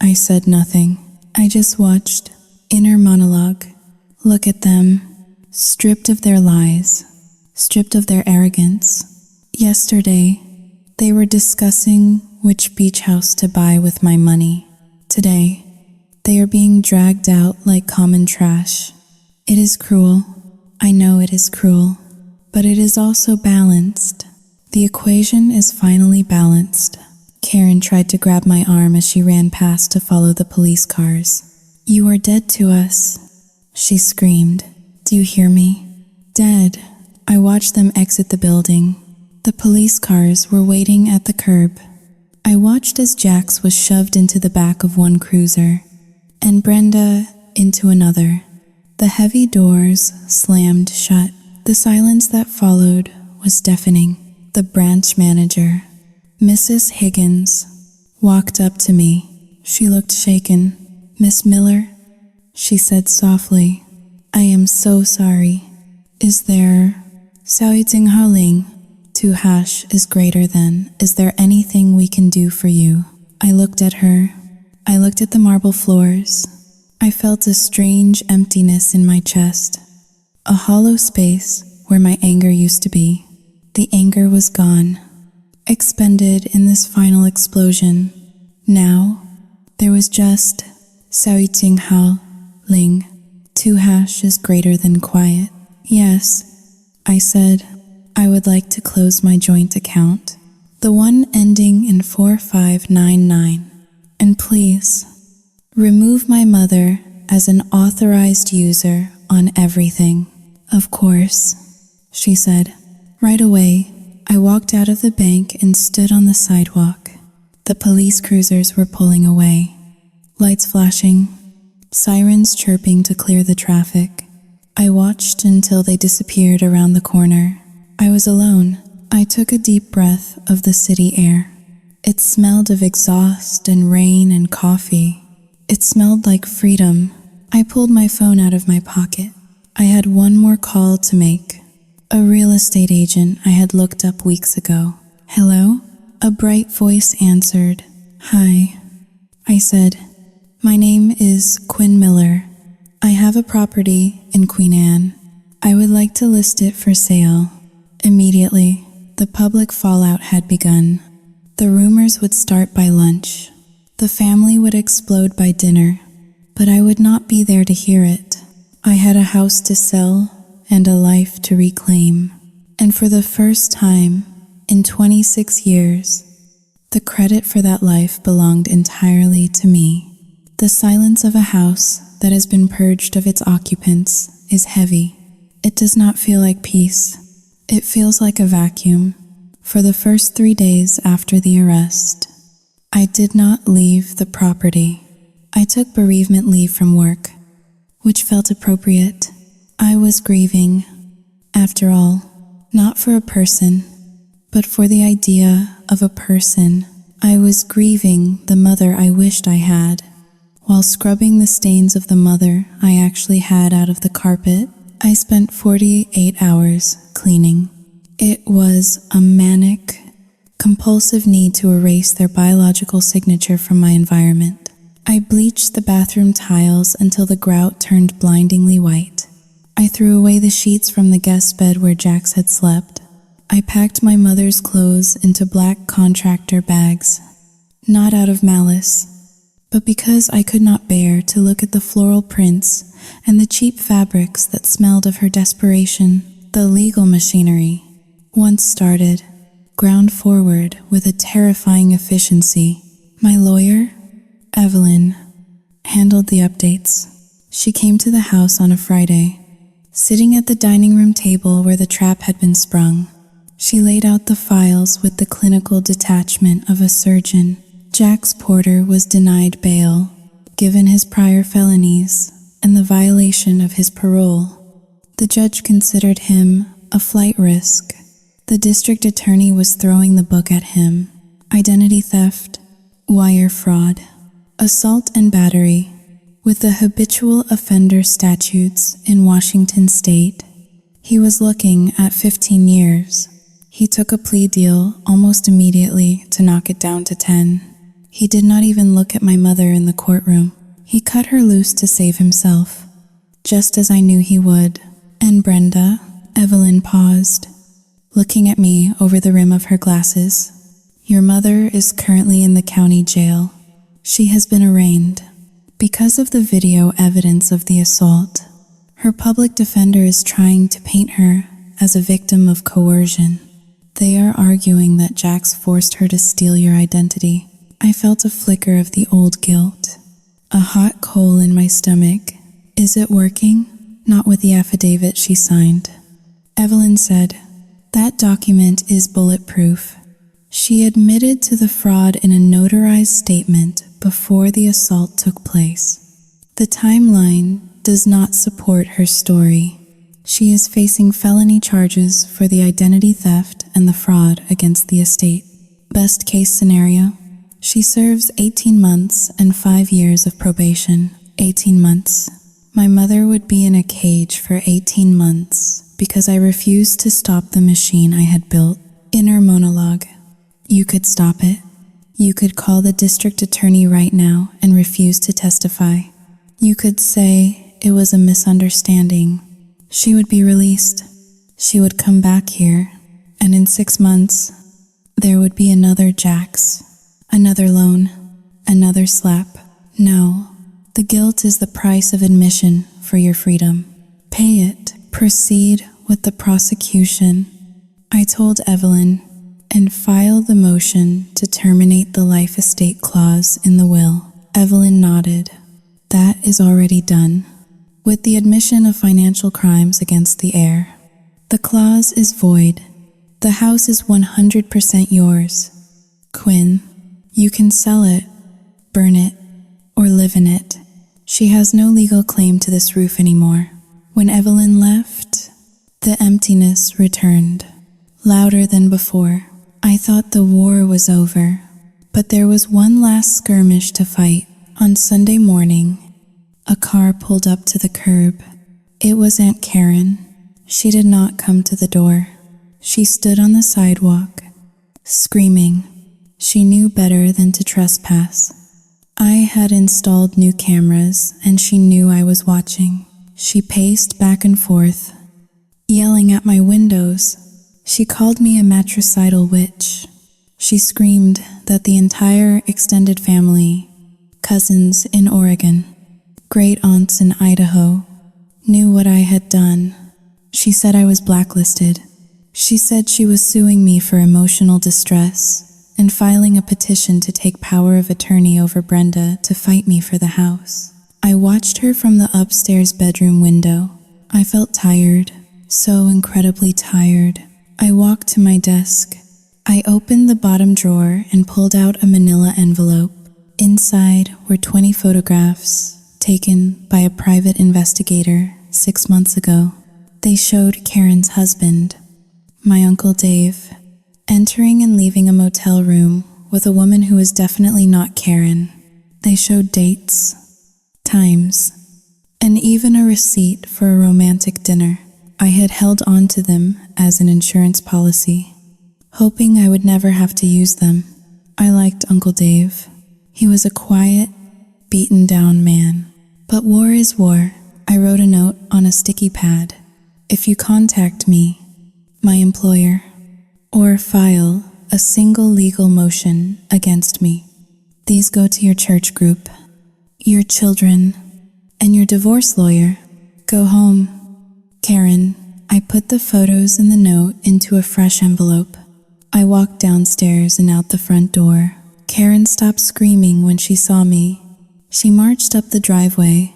I said nothing. I just watched. Inner monologue. Look at them. Stripped of their lies. Stripped of their arrogance. Yesterday, they were discussing which beach house to buy with my money. Today, they are being dragged out like common trash. It is cruel. I know it is cruel. But it is also balanced. The equation is finally balanced. Karen tried to grab my arm as she ran past to follow the police cars. You are dead to us, she screamed. Do you hear me? Dead. I watched them exit the building. The police cars were waiting at the curb. I watched as Jax was shoved into the back of one cruiser, and Brenda into another. The heavy doors slammed shut. The silence that followed was deafening. The branch manager, Mrs. Higgins, walked up to me. She looked shaken. Miss Miller, she said softly, I am so sorry. Is there... Sao Ting Haling, 2 hash is greater than, is there anything we can do for you? I looked at her. I looked at the marble floors. I felt a strange emptiness in my chest. A hollow space where my anger used to be. The anger was gone, expended in this final explosion. Now, there was just Sao Ting Hao Ling. 2 hash is greater than quiet. Yes, I said, I would like to close my joint account, the one ending in 4599, and please, remove my mother as an authorized user on everything. Of course, she said. Right away, I walked out of the bank and stood on the sidewalk. The police cruisers were pulling away, lights flashing, sirens chirping to clear the traffic. I watched until they disappeared around the corner. I was alone. I took a deep breath of the city air. It smelled of exhaust and rain and coffee. It smelled like freedom. I pulled my phone out of my pocket. I had one more call to make. A real estate agent I had looked up weeks ago. Hello? A bright voice answered. Hi. I said, my name is Quinn Miller. I have a property in Queen Anne. I would like to list it for sale. Immediately, the public fallout had begun. The rumors would start by lunch. The family would explode by dinner, but I would not be there to hear it. I had a house to sell and a life to reclaim. And for the first time in 26 years, the credit for that life belonged entirely to me. The silence of a house that has been purged of its occupants is heavy. It does not feel like peace. It feels like a vacuum. For the first 3 days after the arrest, I did not leave the property. I took bereavement leave from work, which felt appropriate. I was grieving, after all, not for a person, but for the idea of a person. I was grieving the mother I wished I had. While scrubbing the stains of the mother I actually had out of the carpet, I spent 48 hours cleaning. It was a manic, compulsive need to erase their biological signature from my environment. I bleached the bathroom tiles until the grout turned blindingly white. I threw away the sheets from the guest bed where Jax had slept. I packed my mother's clothes into black contractor bags, not out of malice, but because I could not bear to look at the floral prints and the cheap fabrics that smelled of her desperation. The legal machinery, once started, ground forward with a terrifying efficiency. My lawyer, Evelyn, handled the updates. She came to the house on a Friday, sitting at the dining room table where the trap had been sprung. She laid out the files with the clinical detachment of a surgeon. Jax Porter was denied bail, given his prior felonies and the violation of his parole. The judge considered him a flight risk. The district attorney was throwing the book at him. Identity theft, wire fraud, assault and battery. With the habitual offender statutes in Washington state, he was looking at 15 years. He took a plea deal almost immediately to knock it down to 10. He did not even look at my mother in the courtroom. He cut her loose to save himself, just as I knew he would. And Brenda, Evelyn paused, looking at me over the rim of her glasses. Your mother is currently in the county jail. She has been arraigned. Because of the video evidence of the assault, her public defender is trying to paint her as a victim of coercion. They are arguing that Jax forced her to steal your identity. I felt a flicker of the old guilt, a hot coal in my stomach. Is it working? Not with the affidavit she signed. Evelyn said, that document is bulletproof. She admitted to the fraud in a notarized statement before the assault took place. The timeline does not support her story. She is facing felony charges for the identity theft and the fraud against the estate. Best case scenario, she serves 18 months and 5 years of probation. 18 months. My mother would be in a cage for 18 months because I refused to stop the machine I had built. Inner monologue. You could stop it. You could call the district attorney right now and refuse to testify. You could say it was a misunderstanding. She would be released. She would come back here, and in 6 months, there would be another Jax, another loan, another slap. No, the guilt is the price of admission for your freedom. Pay it. Proceed with the prosecution. I told Evelyn, and file the motion to terminate the life estate clause in the will. Evelyn nodded. That is already done. With the admission of financial crimes against the heir, the clause is void. The house is 100% yours. Quinn, you can sell it, burn it, or live in it. She has no legal claim to this roof anymore. When Evelyn left, the emptiness returned, louder than before. I thought the war was over, but there was one last skirmish to fight. On Sunday morning, a car pulled up to the curb. It was Aunt Karen. She did not come to the door. She stood on the sidewalk, screaming. She knew better than to trespass. I had installed new cameras, and she knew I was watching. She paced back and forth, yelling at my windows. She called me a matricidal witch. She screamed that the entire extended family, cousins in Oregon, great aunts in Idaho, knew what I had done. She said I was blacklisted. She said she was suing me for emotional distress and filing a petition to take power of attorney over Brenda to fight me for the house. I watched her from the upstairs bedroom window. I felt tired, so incredibly tired. I walked to my desk. I opened the bottom drawer and pulled out a manila envelope. Inside were 20 photographs taken by a private investigator 6 months ago. They showed Karen's husband, my Uncle Dave, entering and leaving a motel room with a woman who was definitely not Karen. They showed dates, times, and even a receipt for a romantic dinner. I had held on to them as an insurance policy, hoping I would never have to use them. I liked Uncle Dave. He was a quiet, beaten-down man. But war is war. I wrote a note on a sticky pad. If you contact me, my employer, or file a single legal motion against me, these go to your church group, your children, and your divorce lawyer. Go home. Karen. I put the photos in the note into a fresh envelope. I walked downstairs and out the front door. Karen stopped screaming when she saw me. She marched up the driveway,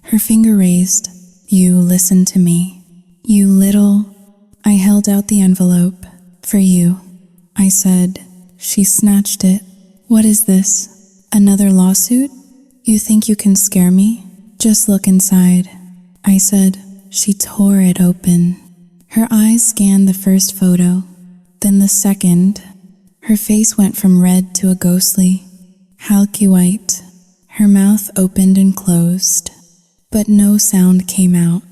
her finger raised. You listen to me. You little... I held out the envelope. For you, I said. She snatched it. What is this? Another lawsuit? You think you can scare me? Just look inside, I said. she tore it open. Her eyes scanned the first photo, then the second. Her face went from red to a ghostly, halky white. Her mouth opened and closed, but no sound came out.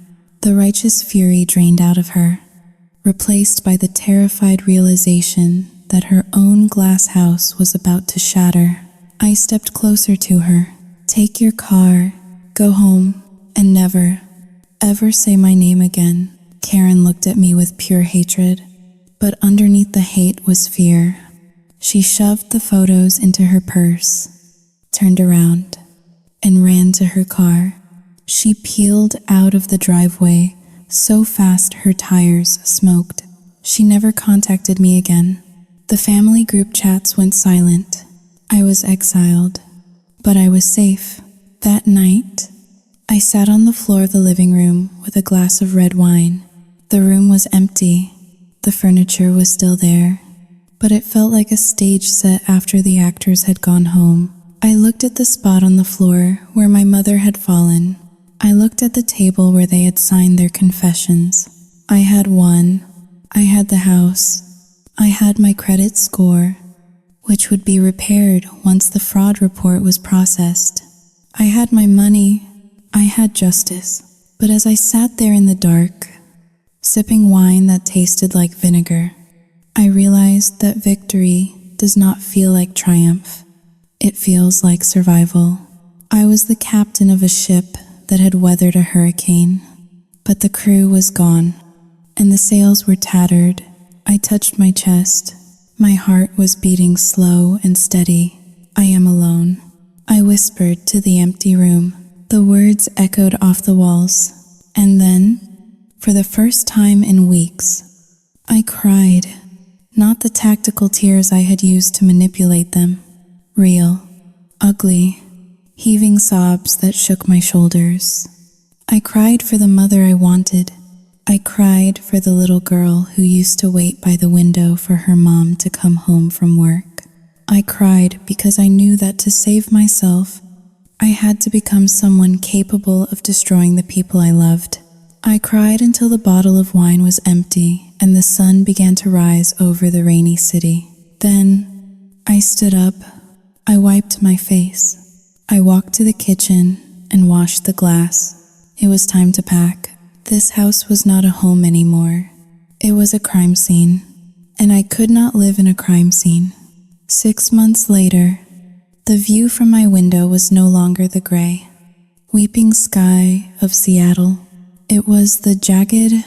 The righteous fury drained out of her, replaced by the terrified realization that her own glass house was about to shatter. I stepped closer to her. "Take your car, go home, and never, ever say my name again." Karen looked at me with pure hatred, but underneath the hate was fear. She shoved the photos into her purse, turned around, and ran to her car. She peeled out of the driveway so fast her tires smoked. She never contacted me again. The family group chats went silent. I was exiled, but I was safe. That night, I sat on the floor of the living room with a glass of red wine. The room was empty. The furniture was still there, but it felt like a stage set after the actors had gone home. I looked at the spot on the floor where my mother had fallen. I looked at the table where they had signed their confessions. I had won. I had the house. I had my credit score, which would be repaired once the fraud report was processed. I had my money. I had justice. But as I sat there in the dark, sipping wine that tasted like vinegar, I realized that victory does not feel like triumph. It feels like survival. I was the captain of a ship that had weathered a hurricane, but the crew was gone, and the sails were tattered. I touched my chest. My heart was beating slow and steady. "I am alone," I whispered to the empty room. The words echoed off the walls, and then, for the first time in weeks, I cried. Not the tactical tears I had used to manipulate them. Real, ugly, heaving sobs that shook my shoulders. I cried for the mother I wanted. I cried for the little girl who used to wait by the window for her mom to come home from work. I cried because I knew that to save myself, I had to become someone capable of destroying the people I loved. I cried until the bottle of wine was empty and the sun began to rise over the rainy city. Then I stood up. I wiped my face. I walked to the kitchen and washed the glass. It was time to pack. This house was not a home anymore. It was a crime scene, and I could not live in a crime scene. 6 months later, the view from my window was no longer the gray, weeping sky of Seattle. It was the jagged,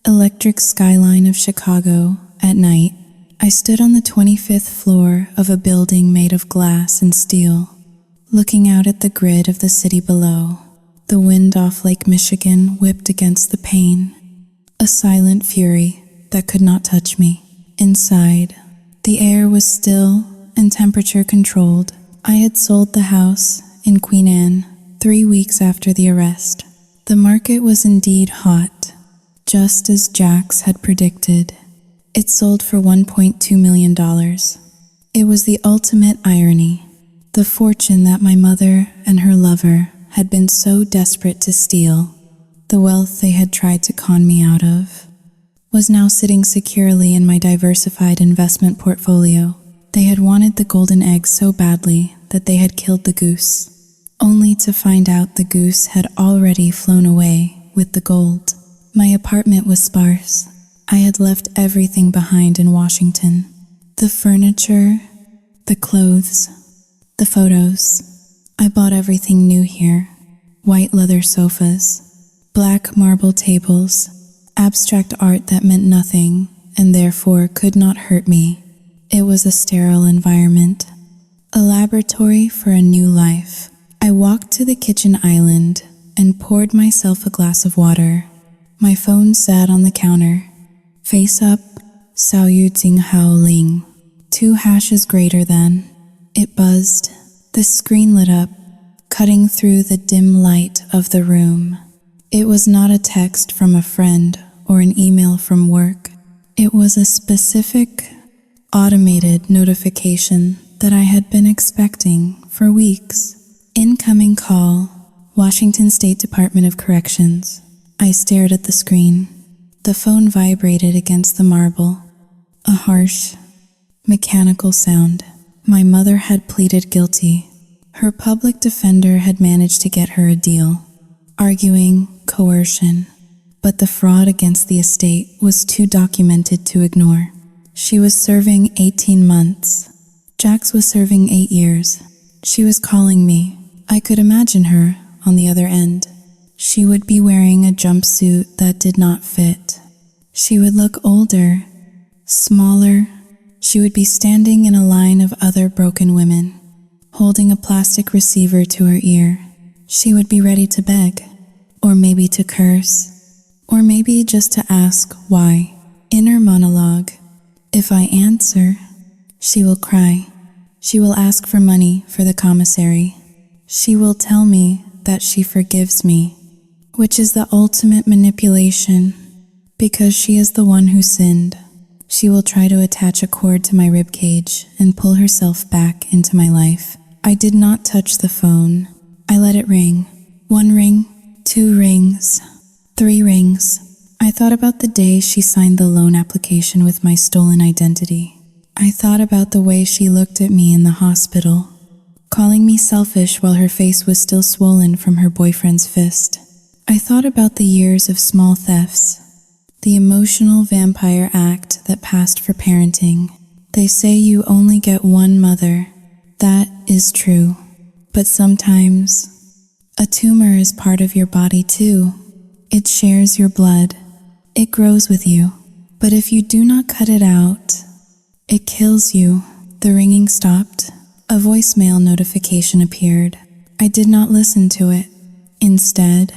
electric skyline of Chicago at night. I stood on the 25th floor of a building made of glass and steel, looking out at the grid of the city below. The wind off Lake Michigan whipped against the pane, a silent fury that could not touch me. Inside, the air was still and temperature controlled. I had sold the house in Queen Anne 3 weeks after the arrest. The market was indeed hot, just as Jax had predicted. It sold for $1.2 million. It was the ultimate irony. The fortune that my mother and her lover had been so desperate to steal, the wealth they had tried to con me out of, was now sitting securely in my diversified investment portfolio. They had wanted the golden egg so badly that they had killed the goose, only to find out the goose had already flown away with the gold. My apartment was sparse. I had left everything behind in Washington. The furniture, the clothes, the photos. I bought everything new here. White leather sofas, black marble tables, abstract art that meant nothing and therefore could not hurt me. It was a sterile environment, a laboratory for a new life. I walked to the kitchen island and poured myself a glass of water. My phone sat on the counter. Face up, Sao Yu Tsing Hao Ling. 2 hashes greater than. It buzzed. The screen lit up, cutting through the dim light of the room. It was not a text from a friend or an email from work. It was a specific, automated notification that I had been expecting for weeks. Incoming call, Washington State Department of Corrections. I stared at the screen. The phone vibrated against the marble. A harsh, mechanical sound. My mother had pleaded guilty. Her public defender had managed to get her a deal, arguing coercion. But the fraud against the estate was too documented to ignore. She was serving 18 months. Jax was serving 8 years. She was calling me. I could imagine her on the other end. She would be wearing a jumpsuit that did not fit. She would look older, smaller. She would be standing in a line of other broken women, holding a plastic receiver to her ear. She would be ready to beg, or maybe to curse, or maybe just to ask why. Inner monologue. If I answer, she will cry. She will ask for money for the commissary. She will tell me that she forgives me, which is the ultimate manipulation, because she is the one who sinned. She will try to attach a cord to my ribcage and pull herself back into my life. I did not touch the phone. I let it ring. 1 ring, 2 rings, 3 rings. I thought about the day she signed the loan application with my stolen identity. I thought about the way she looked at me in the hospital, calling me selfish while her face was still swollen from her boyfriend's fist. I thought about the years of small thefts, the emotional vampire act that passed for parenting. They say you only get one mother. That is true. But sometimes, a tumor is part of your body too. It shares your blood. It grows with you. But if you do not cut it out, it kills you. The ringing stopped. A voicemail notification appeared. I did not listen to it. Instead,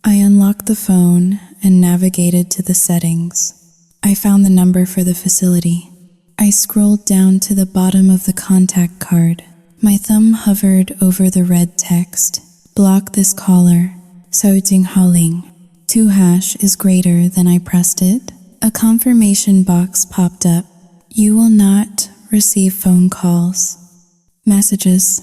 I unlocked the phone and navigated to the settings. I found the number for the facility. I scrolled down to the bottom of the contact card. My thumb hovered over the red text. Block this caller. 收进号令. 2# is greater than I pressed it. A confirmation box popped up. You will not receive phone calls, messages,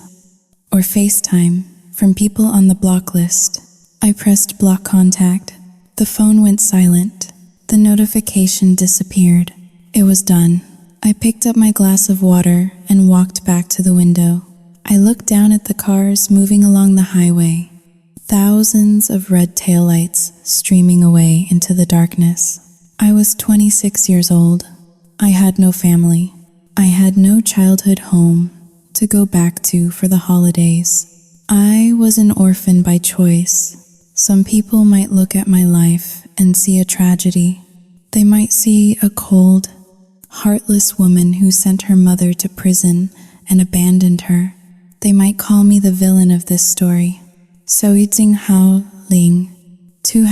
or FaceTime from people on the block list. I pressed block contact. The phone went silent. The notification disappeared. It was done. I picked up my glass of water and walked back to the window. I looked down at the cars moving along the highway. Thousands of red taillights streaming away into the darkness. I was 26 years old. I had no family. I had no childhood home to go back to for the holidays. I was an orphan by choice. Some people might look at my life and see a tragedy. They might see a cold, heartless woman who sent her mother to prison and abandoned her. They might call me the villain of this story. 收进号令. 2#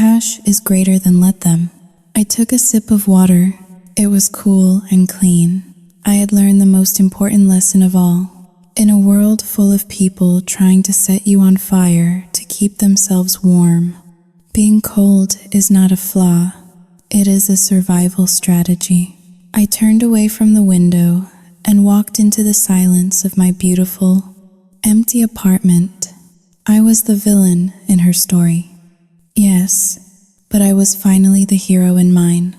is greater than let them. I took a sip of water. It was cool and clean. I had learned the most important lesson of all. In a world full of people trying to set you on fire to keep themselves warm, being cold is not a flaw. It is a survival strategy. I turned away from the window and walked into the silence of my beautiful, empty apartment. I was the villain in her story. Yes, but I was finally the hero in mine.